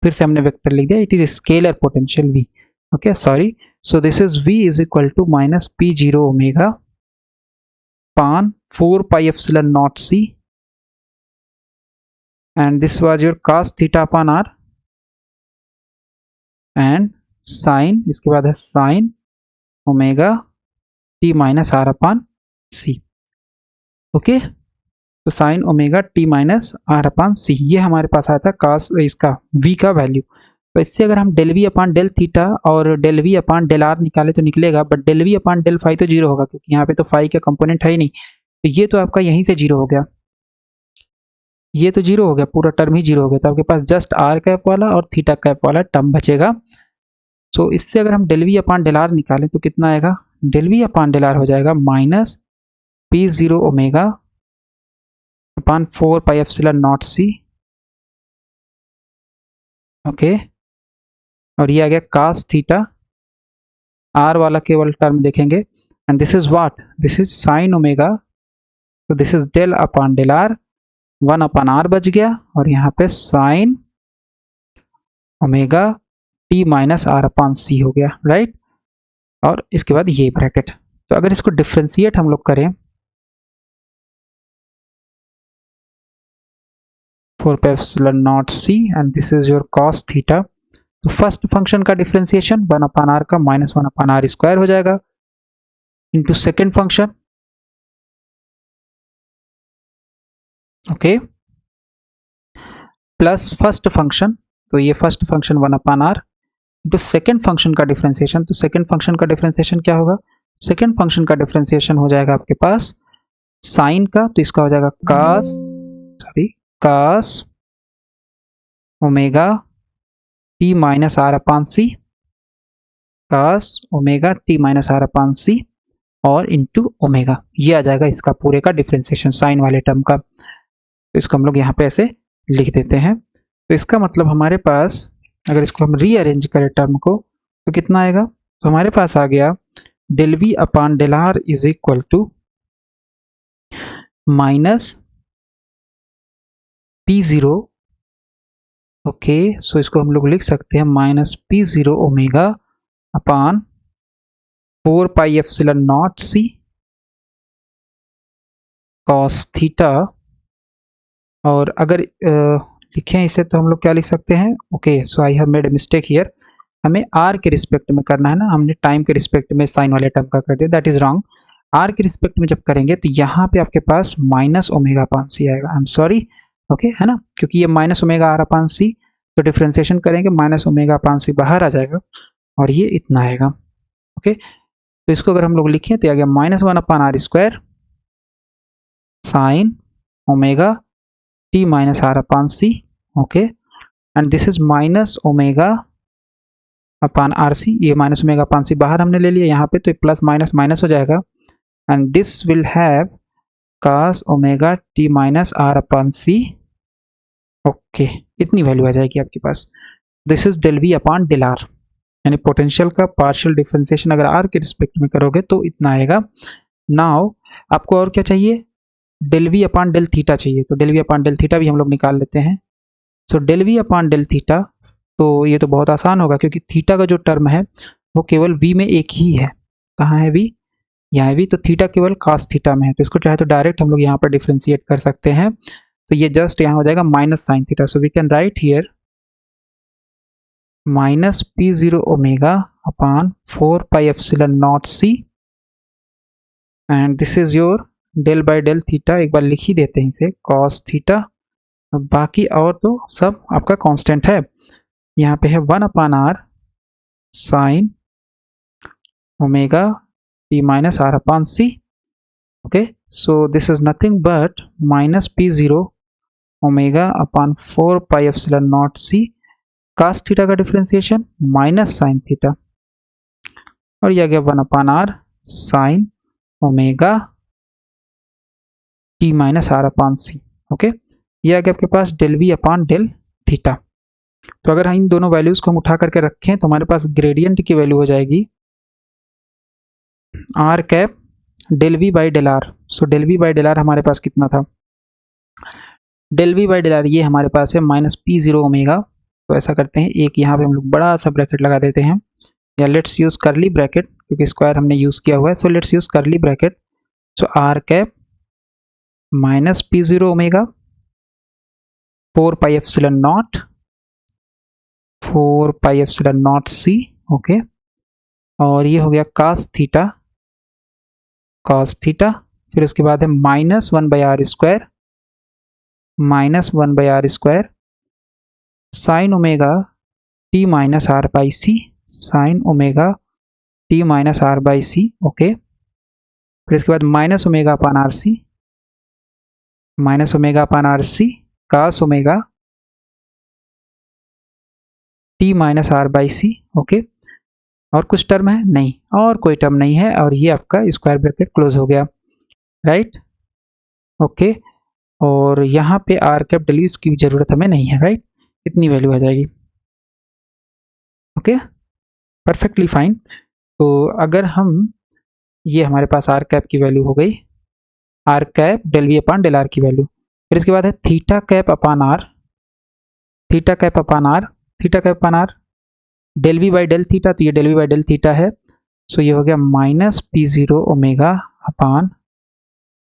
फिर से हमने वेक्टर लिख दिया, it is scalar potential v। Okay, sorry, so this is v is equal to minus P zero omega upon 4 pi epsilon naught c, and this was your cos theta upon r and sin, इसके बाद है sin omega t minus are upon C. Okay, तो sin omega t minus are upon C, ये हमारे पास आया था cos इसका v का वैल्यू। तो इससे अगर हम del V upon del theta और del V upon del R निकाले तो निकलेगा, but del V upon del phi तो जीरो होगा, क्योंकि यहाँ पे तो फाई का कंपोनेंट है ही नहीं, तो ये तो आपका यहीं से जीरो हो गया, ये तो जीरो हो गया, पूरा टर्म ही जीरो हो गया। तो आपके पास जस्ट आर कैप वाला और थीटा कैप वाला टर्म बचेगा। सो इससे अगर हम del V upon del R निकालें तो कितना आएगा, del V upon del R हो जाएगा minus P zero omega upon 4 pi epsilon naught C. Okay, और ये आ गया cos थीटा, आर वाला केवल टर्म देखेंगे, and this is what, this is sine omega, तो this is del upon del R, 1 upon R बच गया, और यहाँ पे sine omega T minus are upon C हो गया, राइट। और इसके बाद ये ब्रैकेट, तो अगर इसको डिफ्रेंशिएट हम लोग करें 4 pi epsilon naught C and this is your cos theta, तो फर्स्ट फंक्शन का डिफ्रेंशिएशन 1 अपान आर का माइनस 1 अपान आर स्क्वायर हो जाएगा into second function. Okay, plus first function, तो ये first function 1 upon R into second function का differentiation, तो second function का डिफ्रेंशिएशन क्या होगा, सेकेंड फंक्शन का डिफ्रेंशिएशन हो जाएगा आपके पास साइन का, तो इसका हो जाएगा cos omega T minus are upon C, cos omega T minus are upon C और इंटू ओमेगा, ये आ जाएगा इसका पूरे का डिफ्रेंसिएशन साइन वाले टर्म का। तो इसको हम लोग यहाँ पे ऐसे लिख देते हैं। तो इसका मतलब हमारे पास अगर इसको हम रीअरेंज करें टर्म को तो कितना आएगा, तो हमारे पास आ गया del V upon del R is equal to minus P zero. Okay, so इसको हम लोग लिख सकते हैं minus P zero omega upon 4 pi epsilon naught C cos theta. और अगर लिखें इसे तो हम लोग क्या लिख सकते हैं, okay so I have made a mistake here, हमें आर के रिस्पेक्ट में करना है ना, हमने टाइम के रिस्पेक्ट में साइन वाले टर्म का कर दिया, दैट इज रॉन्ग। आर के रिस्पेक्ट में जब करेंगे तो यहाँ पे आपके पास माइनस ओमेगा अपान सी आएगा, आई एम सॉरी, ओके है ना, क्योंकि ये माइनस ओमेगा आर अपान सी, तो डिफ्रेंसिएशन करेंगे माइनस ओमेगा अपान सी बाहर आ जाएगा और ये इतना आएगा। ओके, तो इसको अगर हम लोग लिखें तो आ गया minus one upon R square sine omega T minus are upon C, okay, and this is minus omega upon R C, ये माइनस ओमेगा अपान सी बाहर हमने ले लिया यहाँ पे, तो प्लस माइनस माइनस हो जाएगा and this will have cos omega T minus are upon C, okay, इतनी वैल्यू आ जाएगी आपके पास। This is del V upon del R, यानी पोटेंशियल का पार्शियल डिफरेंशिएशन अगर आर के रिस्पेक्ट में करोगे तो इतना आएगा। नाउ आपको और क्या चाहिए, del V upon del theta चाहिए, तो del V upon del theta भी हम लोग निकाल लेते हैं। So del V upon del theta, तो ये तो बहुत आसान होगा क्योंकि थीटा का जो टर्म है वो केवल v में एक ही है, कहाँ है v, यहाँ है v, तो थीटा केवल cos थीटा में है, तो इसको चाहे तो डायरेक्ट हम लोग यहाँ पर डिफ्रेंशिएट कर सकते हैं, तो ये जस्ट यहाँ हो जाएगा minus sine theta, so we can write here minus P zero omega upon 4 pi epsilon naught C and this is your del by del theta, एक बार लिख ही देते हैं इसे cos थीटा, बाकी और तो सब आपका कांस्टेंट है। यहाँ पे है 1 upon R sine omega T minus are upon C, okay, so this is nothing but minus P zero omega upon 4 pi epsilon naught C cos theta का डिफरेंशिएशन माइनस साइन थीटा, और यह आ गया 1 upon R sine omega T minus are upon C, okay, यह आ गया आपके पास del V upon del theta. तो अगर इन दोनों वैल्यूज को हम उठा करके रखें तो हमारे पास ग्रेडियंट की वैल्यू हो जाएगी R cap del V by del R. So del V by del R हमारे पास कितना था, del V by del R ये हमारे पास है माइनस पी जीरो ओमेगा, तो ऐसा करते हैं एक यहाँ पे हम लोग बड़ा सा ब्रैकेट लगा देते हैं, या लेट्स यूज करली ब्रैकेट क्योंकि स्क्वायर हमने यूज किया हुआ है, so let's use curly bracket. So R cap minus P zero omega 4 pi epsilon naught 4 pi epsilon naught C, okay, और ये हो गया cos थीटा, फिर उसके बाद है minus 1 by R square sine omega T minus are by C sine omega T minus are by C, okay, फिर इसके बाद minus omega upon R C cos omega T minus are by C, okay, और कुछ term है नहीं, और कोई term नहीं है, और ये आपका स्क्वायर ब्रैकेट क्लोज हो गया, राइट, ओके, और यहाँ पे आर कैप डेल की जरूरत हमें नहीं है, राइट, इतनी वैल्यू आ जाएगी, ओके, परफेक्टली फाइन। तो अगर हम ये हमारे पास आर कैप की वैल्यू हो गई, R cap del V upon del R की वैल्यू, फिर इसके बाद है theta cap upon R del V by del theta, तो ये del V by del theta है, सो ये हो गया minus P zero omega upon,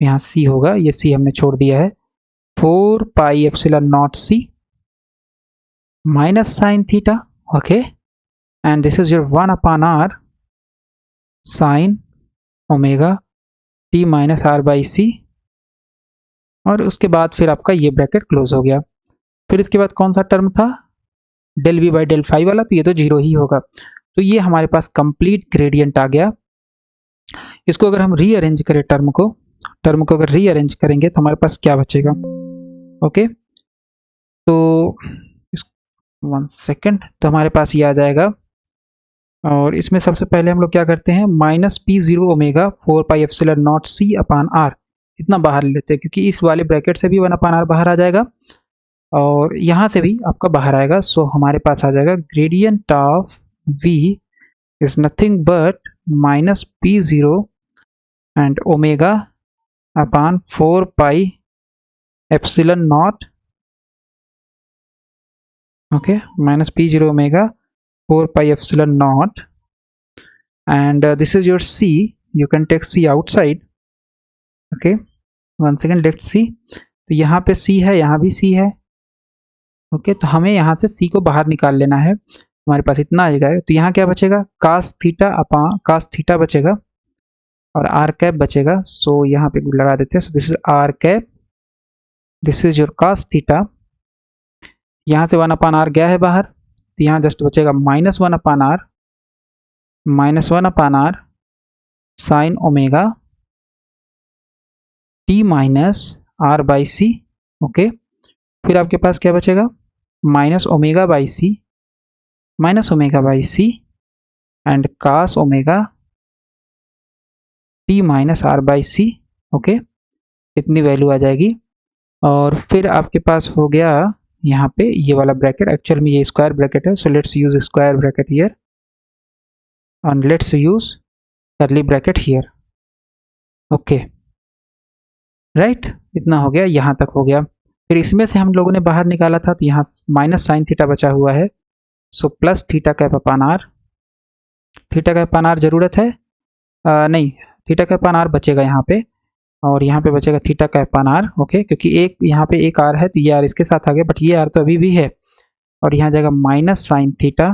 यहाँ सी होगा, ये सी हमने छोड़ दिया है, 4 pi epsilon naught C minus sine theta, okay, and this is your 1 upon R sine omega T minus are by सी, और उसके बाद फिर आपका ये ब्रैकेट क्लोज हो गया। फिर इसके बाद कौन सा टर्म था, del V by del phi वाला, तो ये तो जीरो ही होगा, तो ये हमारे पास कंप्लीट ग्रेडियंट आ गया। इसको अगर हम रीअरेंज करें टर्म को अगर रीअरेंज करेंगे तो हमारे पास क्या बचेगा, ओके, तो 1 सेकेंड, तो हमारे पास ये आ जाएगा। और इसमें सबसे पहले हम लोग क्या करते हैं, minus P zero omega 4 pi epsilon naught C upon R, इतना बाहर ले लेते हैं क्योंकि इस वाले ब्रैकेट से भी 1 अपान आर बाहर आ जाएगा और यहाँ से भी आपका बाहर आएगा। सो हमारे पास आ जाएगा gradient of v is nothing but minus P zero and omega upon 4 pi epsilon not, okay, minus p0 omega 4 pi epsilon naught, and this is your c. You can take c outside. Okay, one second, let's see. तो यहाँ पे c है, यहाँ भी c है। Okay, तो हमें यहाँ से c को बाहर निकाल लेना है। हमारे पास इतना आ जाएगा, तो यहाँ क्या बचेगा, cos theta upon cos theta बचेगा और r कैप बचेगा। सो यहाँ पे लगा देते हैं। So this is r cap, this is your cos theta. यहाँ से 1 अपान आर गया है बाहर, तो यहाँ जस्ट बचेगा minus 1 upon R, minus 1 upon R sine omega T minus are by C. Okay, फिर आपके पास क्या बचेगा, minus omega by C, minus omega by C and cos omega T minus are by C. Okay, इतनी value आ जाएगी। और फिर आपके पास हो गया यहाँ पे ये वाला ब्रैकेट, एक्चुअल में ये स्क्वायर ब्रैकेट है। So let's use square bracket here and let's use curly bracket here. Okay, right, इतना हो गया, यहाँ तक हो गया। फिर इसमें से हम लोगों ने बाहर निकाला था, तो यहाँ माइनस साइन थीटा बचा हुआ है। So plus theta cap upon R, theta cap upon R जरूरत है नहीं, थीटा कैप अपान आर बचेगा यहाँ पे, और यहाँ पे बचेगा theta cap upon R. Okay, क्योंकि एक यहाँ पे एक आर है तो ये आर इसके साथ आ गया, बट ये आर तो अभी भी है। और यहाँ जाएगा minus sine theta,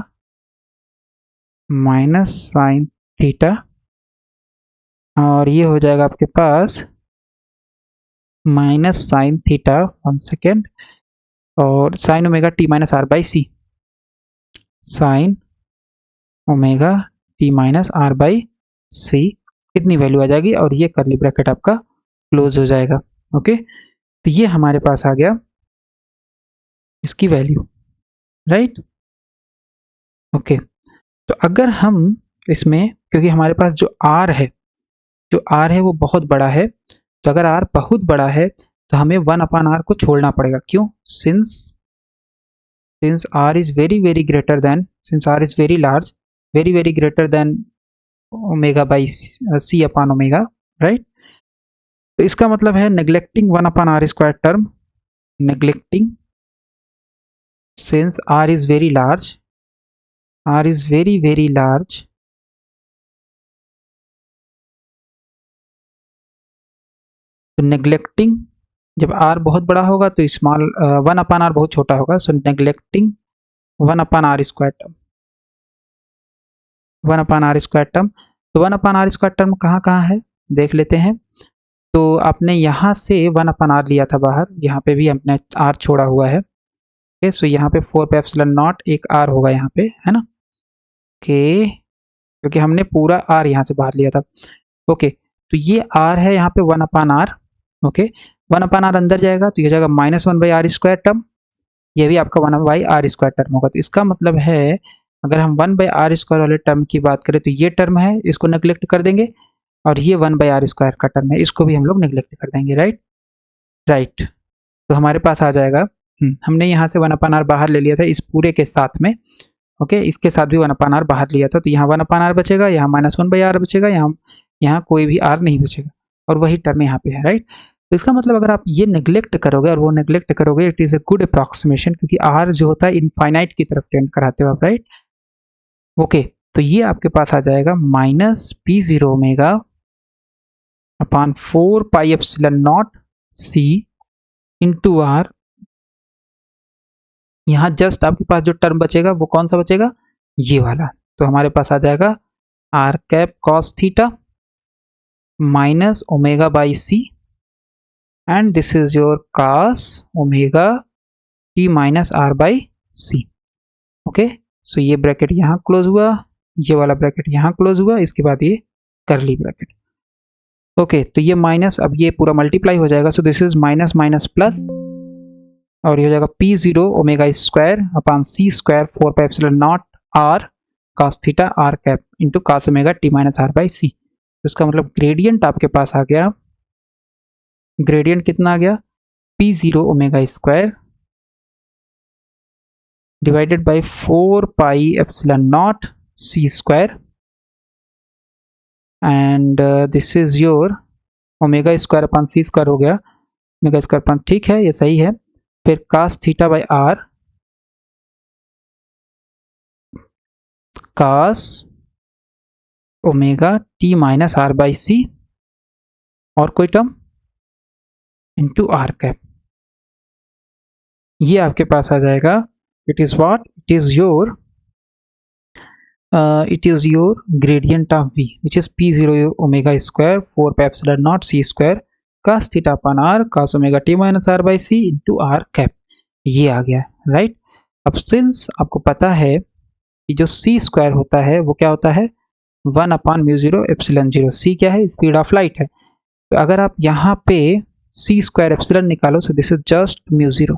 minus sine theta, और ये हो जाएगा आपके पास माइनस साइन थीटा, 1 सेकेंड, और sine omega T minus are by C, sine omega T minus are by C, इतनी वैल्यू आ जाएगी और ये कर्ली ब्रैकेट आपका क्लोज हो जाएगा। ओके, तो ये हमारे पास आ गया इसकी वैल्यू, राइट। ओके, तो अगर हम इसमें, क्योंकि हमारे पास जो r है, जो r है वो बहुत बड़ा है, तो अगर r बहुत बड़ा है तो हमें 1 अपान r को छोड़ना पड़ेगा। क्यों, since r is very very greater than, since r is very large, very very greater than omega by c upon omega, right. तो इसका मतलब है neglecting 1 upon R square term, neglecting, since r is very large, r is very very large, तो neglecting, जब r बहुत बड़ा होगा तो स्मॉल 1 अपान आर बहुत छोटा होगा। So neglecting 1 upon R square term, 1 upon R square term. तो 1 अपान आर स्क्वायर टर्म कहाँ कहाँ है देख लेते हैं। तो आपने यहाँ से 1 अपान आर लिया था बाहर, यहाँ पे भी हमने r छोड़ा हुआ है। ओके, सो यहाँ पे 4 पे एप्सिलॉन नॉट एक r होगा यहाँ पे, है ना। ओके, क्योंकि हमने पूरा r यहाँ से बाहर लिया था। ओके, तो ये r है यहाँ पे 1 upon R. Okay, 1 upon R अंदर जाएगा तो ये जाएगा minus 1 by R square term, ये भी आपका 1 बाई आर स्क्वायर टर्म होगा। तो इसका मतलब है अगर हम 1 बाई आर स्क्वायर वाले टर्म की बात करें तो ये टर्म है, इसको नेग्लेक्ट कर देंगे, और ये 1 बाई आर स्क्वायर का टर्म है, इसको भी हम लोग नेग्लेक्ट कर देंगे, राइट। राइट, तो हमारे पास आ जाएगा, हमने यहाँ से 1 अपान आर बाहर ले लिया था इस पूरे के साथ में। ओके, इसके साथ भी 1 अपान आर बाहर लिया था, तो यहाँ 1 अपान आर बचेगा, यहाँ माइनस 1 बाई आर बचेगा, यहाँ कोई भी आर नहीं बचेगा, और वही टर्म यहाँ पे है, राइट। तो इसका मतलब अगर आप ये नेग्लेक्ट करोगे और वो नेग्लेक्ट करोगे, it is a good approximation, क्योंकि आर जो होता है इनफाइनाइट की तरफ टेंड कराते हो आप, राइट। ओके, तो ये आपके पास आ जाएगा minus P zero omega upon 4 pi epsilon naught C into R. यहाँ जस्ट आपके पास जो टर्म बचेगा वो कौन सा बचेगा, ये वाला। तो हमारे पास आ जाएगा are cap cos theta minus omega by C, and this is your cos omega T minus are by C. Okay, so ये ब्रैकेट यहाँ क्लोज हुआ, ये वाला ब्रैकेट यहाँ क्लोज हुआ, इसके बाद ये कर्ली ब्रैकेट। ओके, तो ये माइनस, अब ये पूरा मल्टीप्लाई हो जाएगा। So this is minus minus plus, और ये हो जाएगा p zero omega square upon C square 4 pi epsilon naught r cos theta r cap into cos omega T minus are by c. इसका मतलब ग्रेडियंट आपके पास आ गया, ग्रेडियंट कितना आ गया, P zero omega square divided by 4 pi epsilon naught C square and this is your omega square upon C square हो गया, ओमेगा स्क्वायर अपॉन, ठीक है ये सही है। फिर cos theta by r cos omega T minus are by सी और कोई टर्म इंटू आर कैप, ये आपके पास आ जाएगा। It is what, it is your gradient of v which is p0 omega square 4 pi epsilon naught c square cos theta upon r cos omega t minus r by c into r cap, ये आ गया right. अब since आपको पता है कि जो c square होता है वो क्या होता है 1 upon mu zero epsilon zero, c क्या है, स्पीड ऑफ लाइट है। तो अगर आप यहाँ पे c स्क्वायर एप्सिलॉन निकालो, सो this is just mu zero,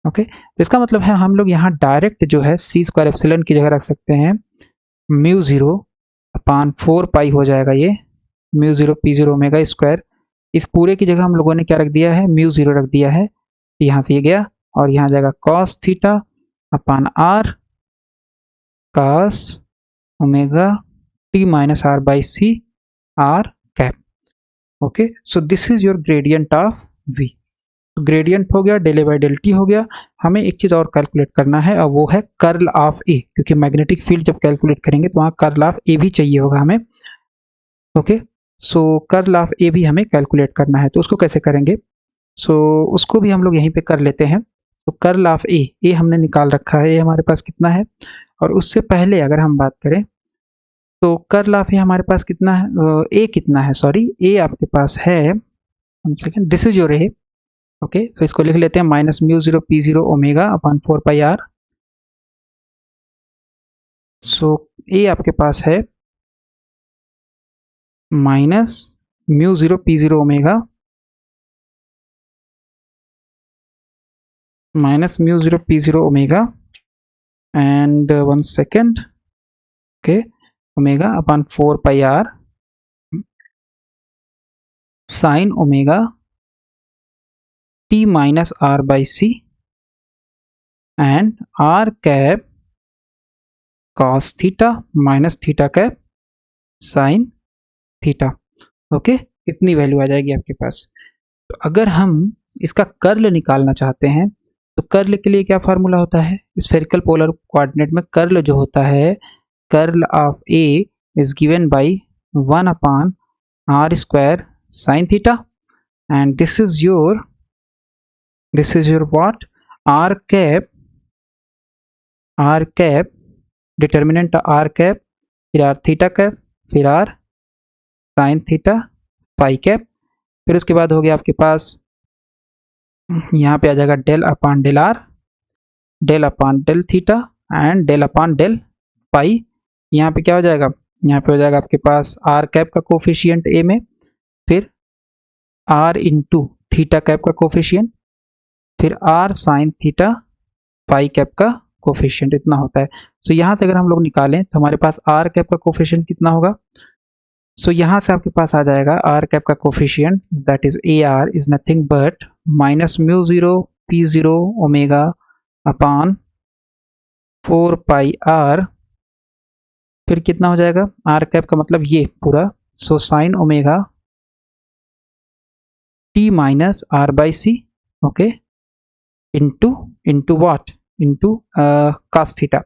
okay. तो इसका मतलब है हम लोग यहाँ डायरेक्ट जो है सी स्क्वायर एप्सिलॉन की जगह रख सकते हैं म्यू जीरो अपान 4 पाई हो जाएगा ये mu zero P zero omega square. इस पूरे की जगह हम लोगों ने क्या रख दिया है, म्यू जीरो रख दिया है, यहाँ से ये गया और यहाँ जाएगा cos theta upon R cos omega T minus are by C R cap, okay. So this is your gradient of V. Gradient हो गया, डेल बाई डेल टी हो गया। हमें एक चीज़ और कैलकुलेट करना है और वो है कर्ल ऑफ ए, क्योंकि मैग्नेटिक फील्ड जब कैलकुलेट करेंगे तो वहाँ कर्ल ऑफ ए भी चाहिए होगा हमें, ओके। सो कर्ल ऑफ ए भी हमें कैलकुलेट करना है, तो उसको कैसे करेंगे, सो उसको भी हम लोग यहीं पे कर लेते हैं। तो कर्ल ऑफ ए हमने निकाल रखा है, ए हमारे पास कितना है, और उससे पहले अगर हम बात करें तो कर्ल ऑफ ए हमारे पास कितना है, ए कितना है, सॉरी ए आपके पास है, one second, this is your A, okay. So इसको लिख लेते हैं minus mu zero P zero omega upon 4 pi r. So A आपके पास है minus mu zero P zero omega minus mu zero P zero omega and one second, okay, omega upon 4 pi are sine omega T minus are by C and r cap cos theta minus theta cap sine theta, okay. इतनी value आ जाएगी आपके पास। तो अगर हम इसका curl निकालना चाहते हैं तो कर्ल के लिए क्या फार्मूला होता है, स्फेरिकल पोलर कोऑर्डिनेट में कर्ल जो होता है, curl of A is given by 1 upon R square sine theta and this is your what, R cap determinant R cap, फिर आर थीटा कैप, फिर R sine theta phi cap, फिर उसके बाद हो गया आपके पास यहाँ पे आ जाएगा del upon del r, del upon del theta and del upon del phi. यहाँ पे क्या हो जाएगा, यहाँ पे हो जाएगा आपके पास आर कैप का कोफिशिएंट ए में, फिर आर इंटू थीटा कैप का कोफिशिएंट, फिर R sine theta phi cap का कोफिशिएंट, इतना होता है। सो यहाँ से अगर हम लोग निकालें तो हमारे पास आर कैप का कोफिशिएंट कितना होगा, सो यहाँ से आपके पास आ जाएगा आर कैप का coefficient that is A R is nothing but minus mu zero P zero omega upon 4 pi R, फिर कितना हो जाएगा आर कैप का मतलब ये पूरा, so sine omega T minus are by C, okay, into what, into cos theta,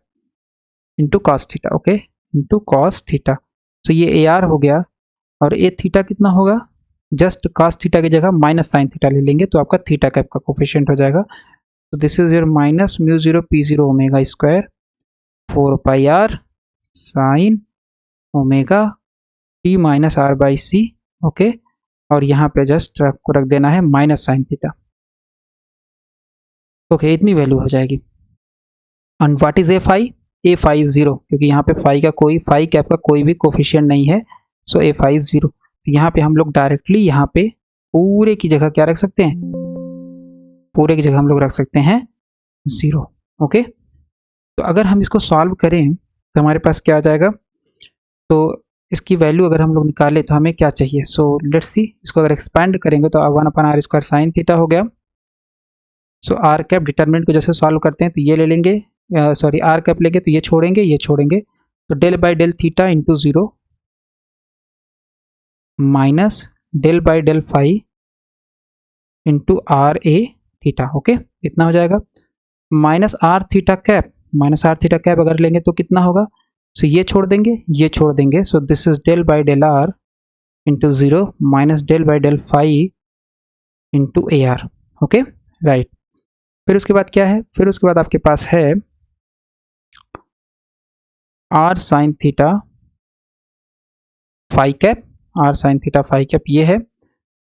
okay, into cos theta. तो ये ए आर हो गया और ए थीटा कितना होगा, जस्ट कॉस थीटा की जगह माइनस साइन थीटा ले लेंगे तो आपका थीटा कैप का कोफिशिएंट हो जाएगा। तो this is your minus mu zero P zero omega square 4 pi are sine omega T minus are by C, okay, और यहाँ पे जस्ट आपको रख देना है माइनस साइन थीटा, ओके, इतनी वैल्यू हो जाएगी। And what is A phi, A phi is zero, क्योंकि यहाँ पे फाई कैप का कोई भी कोफिशिएंट नहीं है, सो ए फाई इज जीरो। तो यहाँ पे हम लोग डायरेक्टली यहाँ पे पूरे की जगह क्या रख सकते हैं, पूरे की जगह हम लोग रख सकते हैं 0। ओके, तो अगर हम इसको सॉल्व करें तो हमारे पास क्या आ जाएगा, तो इसकी वैल्यू अगर हम लोग निकालें तो हमें क्या चाहिए। सो लेट्स सी, इसको अगर एक्सपैंड करेंगे तो 1/r² साइन थीटा हो गया। सो आर कैप डिटर्मिनेंट को जैसे सॉल्व करते हैं तो ये ले लेंगे, सॉरी आर कैप लेंगे तो ये छोड़ेंगे, तो del by del theta into 0 minus del by del phi into R A theta. Okay, इतना हो जाएगा। माइनस आर थीटा कैप अगर लेंगे तो कितना होगा, सो ये छोड़ देंगे, so this is del by del R into 0 minus del by del phi into A R. Okay right, फिर उसके बाद क्या है, फिर उसके बाद आपके पास है R sine theta phi cap, ये है। तो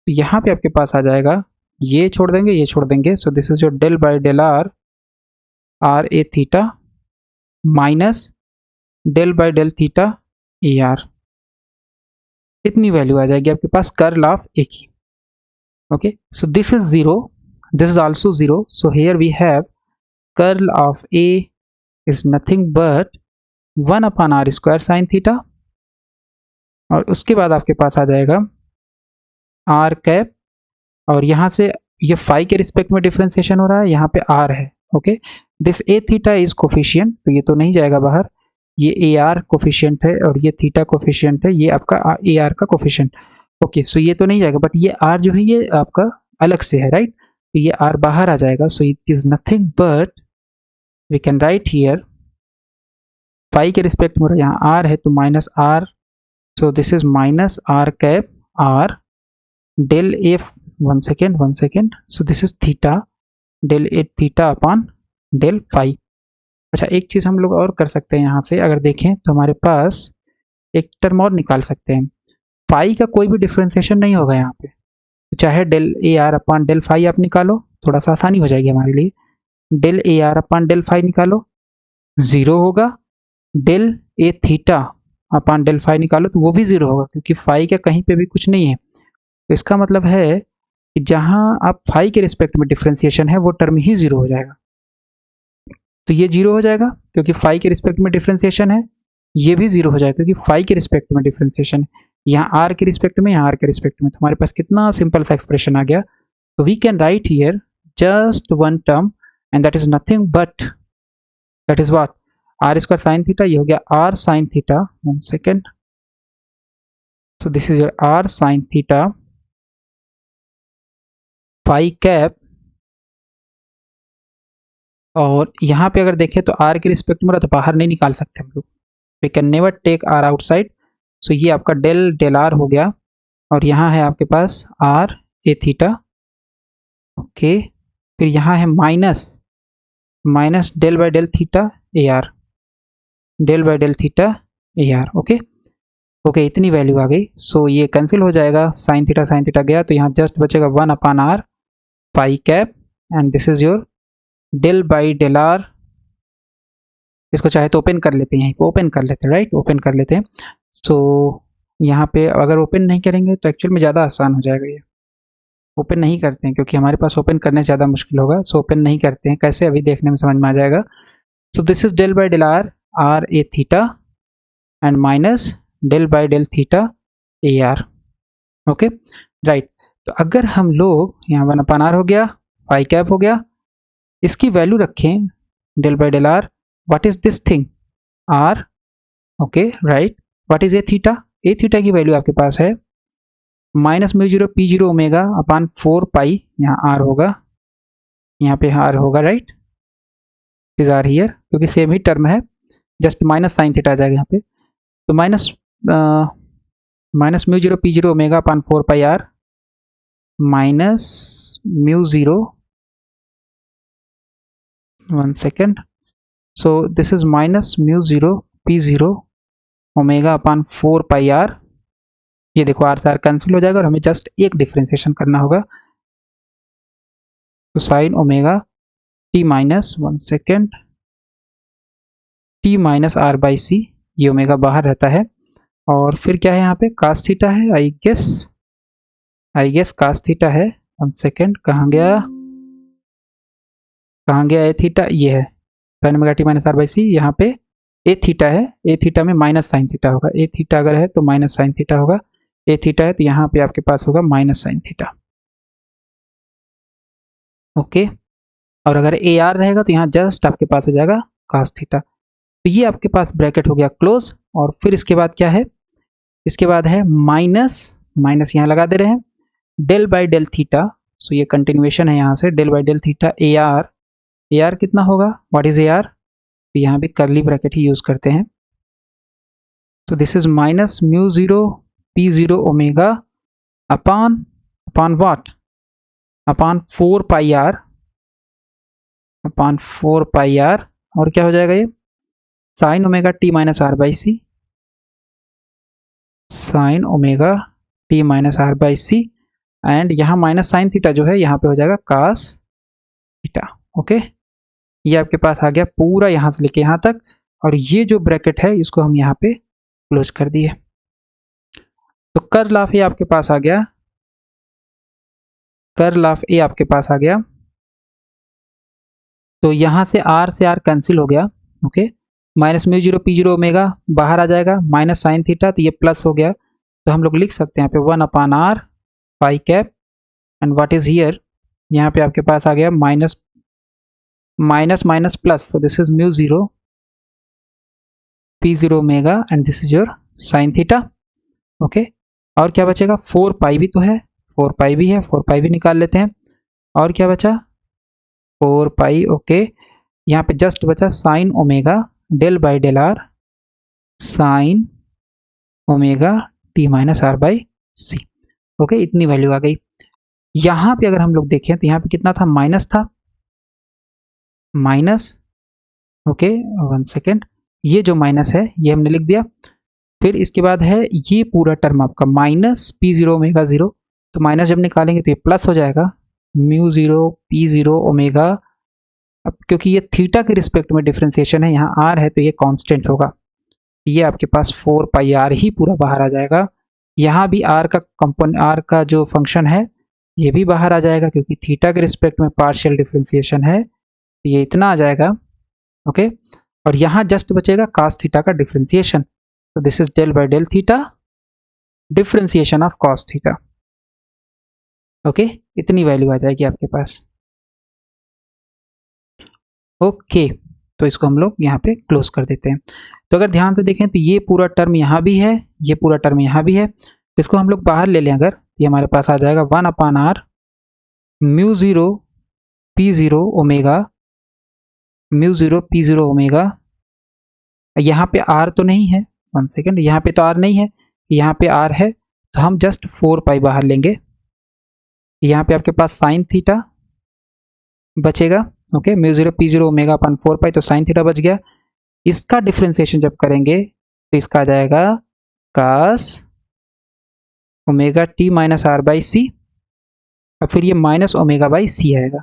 यहाँ पे आपके पास आ जाएगा, ये छोड़ देंगे, so this is your del by del R A theta minus del by del theta A R. इतनी वैल्यू आ जाएगी आपके पास कर्ल ऑफ ए की। Okay, so this is 0, this is also 0, so here we have curl of A is nothing but 1/r² sine theta, और उसके बाद आपके पास आ जाएगा आर कैप, और यहाँ से ये फाई के रिस्पेक्ट में डिफ्रेंसिएशन हो रहा है, यहाँ पे आर है। Okay, this A theta is coefficient, तो ये तो नहीं जाएगा बाहर, ये ए आर कोफिशिएंट है और ये थीटा कोफिशिएंट है, ये आपका ए आर का कोफिशिएंट। ओके, सो ये तो नहीं जाएगा, बट ये आर जो है ये आपका अलग से है, राइट, तो ये आर बाहर आ जाएगा। So it is nothing but we can write here, phi के रिस्पेक्ट में यहाँ आर है तो minus R, so this is minus R cap R del A, one second, so this is theta del A theta upon del phi. अच्छा, एक चीज़ हम लोग और कर सकते हैं यहाँ से, अगर देखें तो हमारे पास एक टर्म और निकाल सकते हैं, फाई का कोई भी डिफ्रेंसिएशन नहीं होगा यहाँ पे, तो चाहे del A R upon del phi आप निकालो, थोड़ा सा आसानी हो जाएगी हमारे लिए, del A R upon del phi निकालो 0 होगा, del A theta upon del phi निकालो तो वो भी 0 होगा, क्योंकि फाई का कहीं पे भी कुछ नहीं है। तो इसका मतलब है कि जहाँ आप फाई के रिस्पेक्ट में डिफ्रेंसिएशन है वो टर्म ही 0 हो जाएगा, तो ये 0 हो जाएगा क्योंकि फाई के रिस्पेक्ट में डिफ्रेंसिएशन है, ये भी 0 हो जाएगा क्योंकि फाई के रिस्पेक्ट में डिफ्रेंसिएशन है, यहाँ आर के रिस्पेक्ट में, यहाँ आर के रिस्पेक्ट में, तो हमारे पास कितना सिंपल सा एक्सप्रेशन आ गया। तो we can write here just one term and that is nothing but, that is what, r² sine theta, ये हो गया r sine theta, one second, so this is your r sine theta phi cap, और यहाँ पे अगर देखें तो r के रिस्पेक्ट में तो बाहर नहीं निकाल सकते हम लोग, we can never take r outside, so ये आपका डेल डेल r हो गया, और यहाँ है आपके पास r ए थीटा। ओके, फिर यहाँ है minus del by del theta A R, del by del theta A R. Okay, इतनी वैल्यू आ गई, सो ये कैंसिल हो जाएगा, साइन थीटा गया, तो यहाँ जस्ट बचेगा 1/r phi cap, and this is your del by del R. इसको चाहे तो ओपन कर लेते हैं, यहीं पे ओपन कर लेते हैं, राइट, ओपन कर लेते हैं। सो यहाँ पे अगर ओपन नहीं करेंगे तो एक्चुअल में ज़्यादा आसान हो जाएगा, ये ओपन नहीं करते हैं क्योंकि हमारे पास ओपन करने से ज़्यादा मुश्किल होगा, सो ओपन नहीं करते हैं, कैसे अभी देखने में समझ में आ जाएगा। So this is del by del R A theta and minus del by del theta A R. Okay right, तो अगर हम लोग यहाँ 1/r हो गया, फाई कैप हो गया, इसकी वैल्यू रखें del by del R, what is this thing R. Okay right, what is A theta की वैल्यू आपके पास है minus mu 0 p0 omega upon 4 pi, यहाँ आर होगा, यहाँ पे आर होगा, राइट, इज आर हियर, क्योंकि सेम ही टर्म है, जस्ट माइनस साइन थीटा आ जाएगा यहाँ पे, तो minus mu 0 p0 omega upon 4 pi R minus mu 0, one second, so this is minus mu 0 p0 omega upon 4 pi R, ये देखो आर से आर कैंसिल हो जाएगा और हमें जस्ट एक डिफ्रेंसिएशन करना होगा, तो sine omega T minus, one second, t minus are by c, ये ओमेगा बाहर रहता है, और फिर क्या है यहाँ पे कास थीटा है, आई गेस कास थीटा है, वन सेकेंड, कहाँ गया, कहाँ गया ए थीटा, ये है sine omega T minus are by c. यहाँ पे ए थीटा है, ए थीटा में माइनस साइन थीटा होगा, ए थीटा अगर है तो माइनस साइन थीटा होगा, ए थीटा है तो यहाँ पे आपके पास होगा माइनस साइन थीटा। ओके, और अगर ए आर रहेगा तो यहाँ जस्ट आपके पास हो जाएगा कास थीटा। तो ये आपके पास ब्रैकेट हो गया क्लोज। और फिर इसके बाद क्या है, इसके बाद है माइनस, माइनस यहाँ लगा दे रहे हैं, del by del theta. So ये कंटिन्यूएशन है यहाँ से, del by del theta A R कितना होगा, व्हाट इज ए आर, तो यहाँ भी करली ब्रैकेट ही यूज करते हैं। तो this is minus mu zero P zero omega upon upon what, upon 4 pi R, upon 4 pi R, और क्या हो जाएगा ये sine omega T minus are by C, sine omega T minus are by C, and यहाँ minus sine theta जो है यहाँ पे हो जाएगा कास थीटा। ओके, ये आपके पास आ गया पूरा यहाँ से लेके यहाँ तक, और ये जो ब्रैकेट है इसको हम यहाँ पे क्लोज कर दिए। तो कर्ल ऑफ ए आपके पास आ गया, कर्ल ऑफ ए आपके पास आ गया। तो यहाँ से आर कैंसिल हो गया। Okay, minus mu zero P zero omega बाहर आ जाएगा, माइनस साइन थीटा, तो ये प्लस हो गया। तो हम लोग लिख सकते हैं यहाँ पे 1 upon R pi cap, and what is here, यहाँ पे आपके पास आ गया minus minus minus plus, so this is mu zero P zero omega and this is your sine theta. Okay, और क्या बचेगा, 4 पाई भी तो है, 4 पाई भी है, 4 पाई भी निकाल लेते हैं। और क्या बचा, 4 पाई। ओके, यहाँ पे जस्ट बचा sine omega del by del R, sine omega T minus are by C. Okay, इतनी वैल्यू आ गई। यहाँ पे अगर हम लोग देखें तो यहाँ पे कितना था, माइनस था, माइनस। ओके, 1 सेकेंड, ये जो माइनस है ये हमने लिख दिया। फिर इसके बाद है ये पूरा टर्म आपका minus P zero omega zero, तो माइनस जब निकालेंगे तो ये प्लस हो जाएगा mu zero P zero omega. अब क्योंकि ये थीटा के रिस्पेक्ट में डिफ्रेंसिएशन है, यहाँ आर है तो ये कांस्टेंट होगा, ये आपके पास 4 पाई आर ही पूरा बाहर आ जाएगा। यहाँ भी आर का कंपोनेंट, आर का जो फंक्शन है ये भी बाहर आ जाएगा, क्योंकि थीटा के रिस्पेक्ट में पार्शियल डिफ्रेंसिएशन है, ये इतना आ जाएगा। ओके, और यहाँ जस्ट बचेगा कास थीटा का डिफ्रेंसिएशन, तो this is del by del theta differentiation of cos theta. Okay, इतनी वैल्यू आ जाएगी आपके पास। ओके, तो इसको हम लोग यहाँ पे क्लोज कर देते हैं। तो अगर ध्यान से देखें तो ये पूरा टर्म यहाँ भी है, ये पूरा टर्म यहाँ भी है, तो इसको हम लोग बाहर ले लें अगर, ये हमारे पास आ जाएगा 1 upon are mu zero P zero omega, mu zero P zero omega. यहाँ पे आर तो नहीं है, 1 सेकेंड, यहाँ पे तो आर नहीं है, यहाँ पे आर है, तो हम जस्ट 4 पाई बाहर लेंगे। यहाँ पे आपके पास साइन थीटा बचेगा। Okay, mu zero P zero omega upon 4 pi, तो साइन थीटा बच गया। इसका डिफ्रेंसिएशन जब करेंगे तो इसका आ जाएगा cos omega T minus are by सी, और फिर ये माइनस ओमेगा बाई सी आएगा,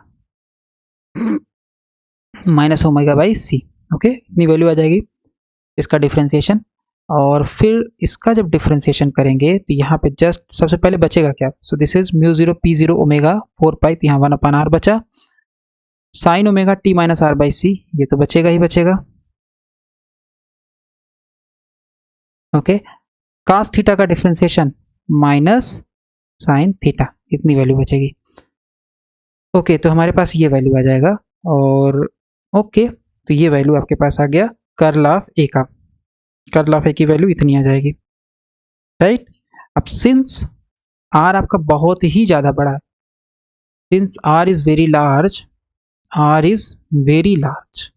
minus omega by C. Okay, इतनी वैल्यू आ जाएगी इसका डिफ्रेंसिएशन। और फिर इसका जब डिफ्रेंसिएशन करेंगे तो यहाँ पे जस्ट सबसे पहले बचेगा क्या, so this is mu zero P zero omega 4 pi, तो यहाँ 1 अपॉन आर बचा, sine omega T minus are by c, ये तो बचेगा ही बचेगा। ओके, कास थीटा का डिफ्रेंसिएशन माइनस साइन थीटा, इतनी वैल्यू बचेगी। ओके, तो हमारे पास ये वैल्यू आ जाएगा। और ओके, तो ये वैल्यू आपके पास आ गया कर्ल ऑफ ए का, कर्ल ऑफ ए की वैल्यू इतनी आ जाएगी, राइट। अब सिंस आर आपका बहुत ही ज़्यादा बड़ा है, since R is very large, R is very large,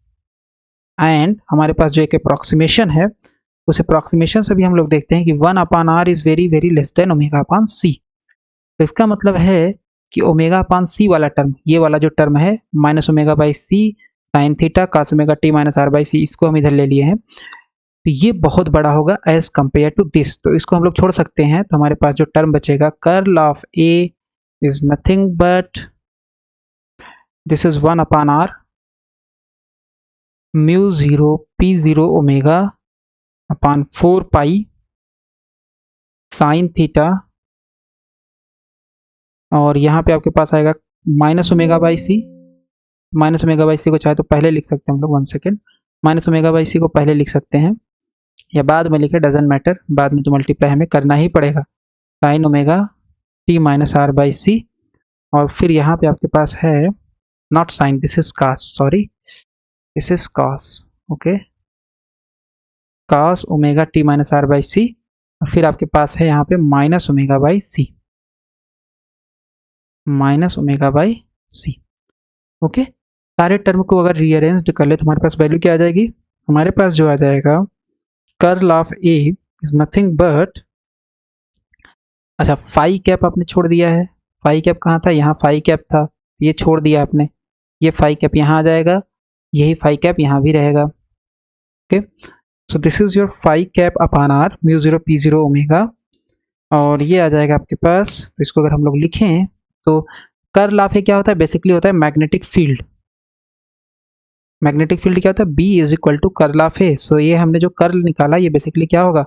and हमारे पास जो एक अप्रॉक्सीमेशन है, उस अप्रॉक्सीमेशन से भी हम लोग देखते हैं कि 1 upon r is very very less than omega upon c. तो इसका मतलब है कि ओमेगा अपॉन सी वाला टर्म, ये वाला जो टर्म है minus omega by C sine theta cos omega T minus are by c, इसको हम इधर ले लिए हैं, तो ये बहुत बड़ा होगा एज कंपेयर टू दिस, तो इसको हम लोग छोड़ सकते हैं। तो हमारे पास जो टर्म बचेगा curl of A is nothing but this is 1 upon are mu zero P zero omega upon 4 pi sine theta, और यहाँ पे आपके पास आएगा minus omega by C, minus omega by c को चाहे तो पहले लिख सकते हैं हम लोग, 1 second, minus omega by c को पहले लिख सकते हैं या बाद में लिखे, डजेंट मैटर, बाद में तो मल्टीप्लाई हमें करना ही पड़ेगा, sine omega T minus are by सी। और फिर यहाँ पे आपके पास है not sine, this is cos, sorry this is cos, okay, cos omega T minus are by सी। और फिर आपके पास है यहाँ पे minus omega by C, minus omega by C, okay. सारे टर्म को अगर रीअरेंज कर ले तो हमारे पास वैल्यू क्या आ जाएगी, हमारे पास जो आ जाएगा curl of A is nothing but, अच्छा फाई कैप आपने छोड़ दिया है, फाई कैप कहाँ था, यहाँ फाई कैप था, ये छोड़ दिया आपने, ये फाई कैप यहाँ आ जाएगा, यही फाई कैप यहाँ भी रहेगा, okay. So this is your phi cap upon are mu zero P zero omega, और ये आ जाएगा आपके पास। तो इसको अगर हम लोग लिखें तो कर्ल ऑफ ए क्या होता है, बेसिकली होता है मैग्नेटिक फील्ड, मैग्नेटिक फील्ड क्या होता है, B is equal to curl of A. So ये हमने जो कर्ल निकाला ये बेसिकली क्या होगा,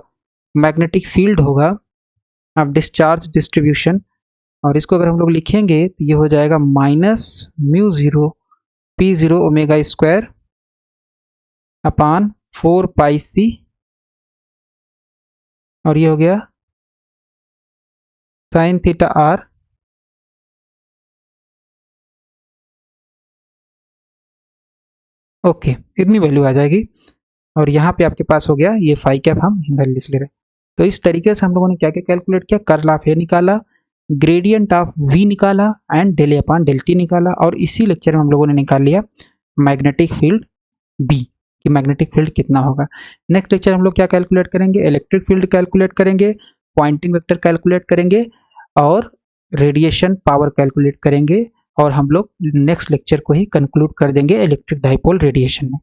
मैग्नेटिक फील्ड होगा अब डिस्चार्ज डिस्ट्रीब्यूशन, और इसको अगर हम लोग लिखेंगे तो ये हो जाएगा minus mu zero P zero omega square upon 4 पाई सी, और ये हो गया साइन थीटा आर, ओके, इतनी वैल्यू आ जाएगी। और यहाँ पे आपके पास हो गया ये फाई कैप, हम इधर लिख ले रहे हैं। तो इस तरीके से हम लोगों ने क्या क्या कैलकुलेट किया, कर्ल ऑफ ए निकाला, ग्रेडियंट ऑफ वी निकाला and del A upon del T निकाला, और इसी लेक्चर में हम लोगों ने निकाल लिया मैग्नेटिक फील्ड बी कि मैग्नेटिक फील्ड कितना होगा। नेक्स्ट लेक्चर हम लोग क्या कैलकुलेट करेंगे, इलेक्ट्रिक फील्ड कैलकुलेट करेंगे, पॉइंटिंग वेक्टर कैलकुलेट करेंगे और रेडिएशन पावर कैलकुलेट करेंगे, और हम लोग नेक्स्ट लेक्चर को ही कंक्लूड कर देंगे इलेक्ट्रिक डाइपोल रेडिएशन में।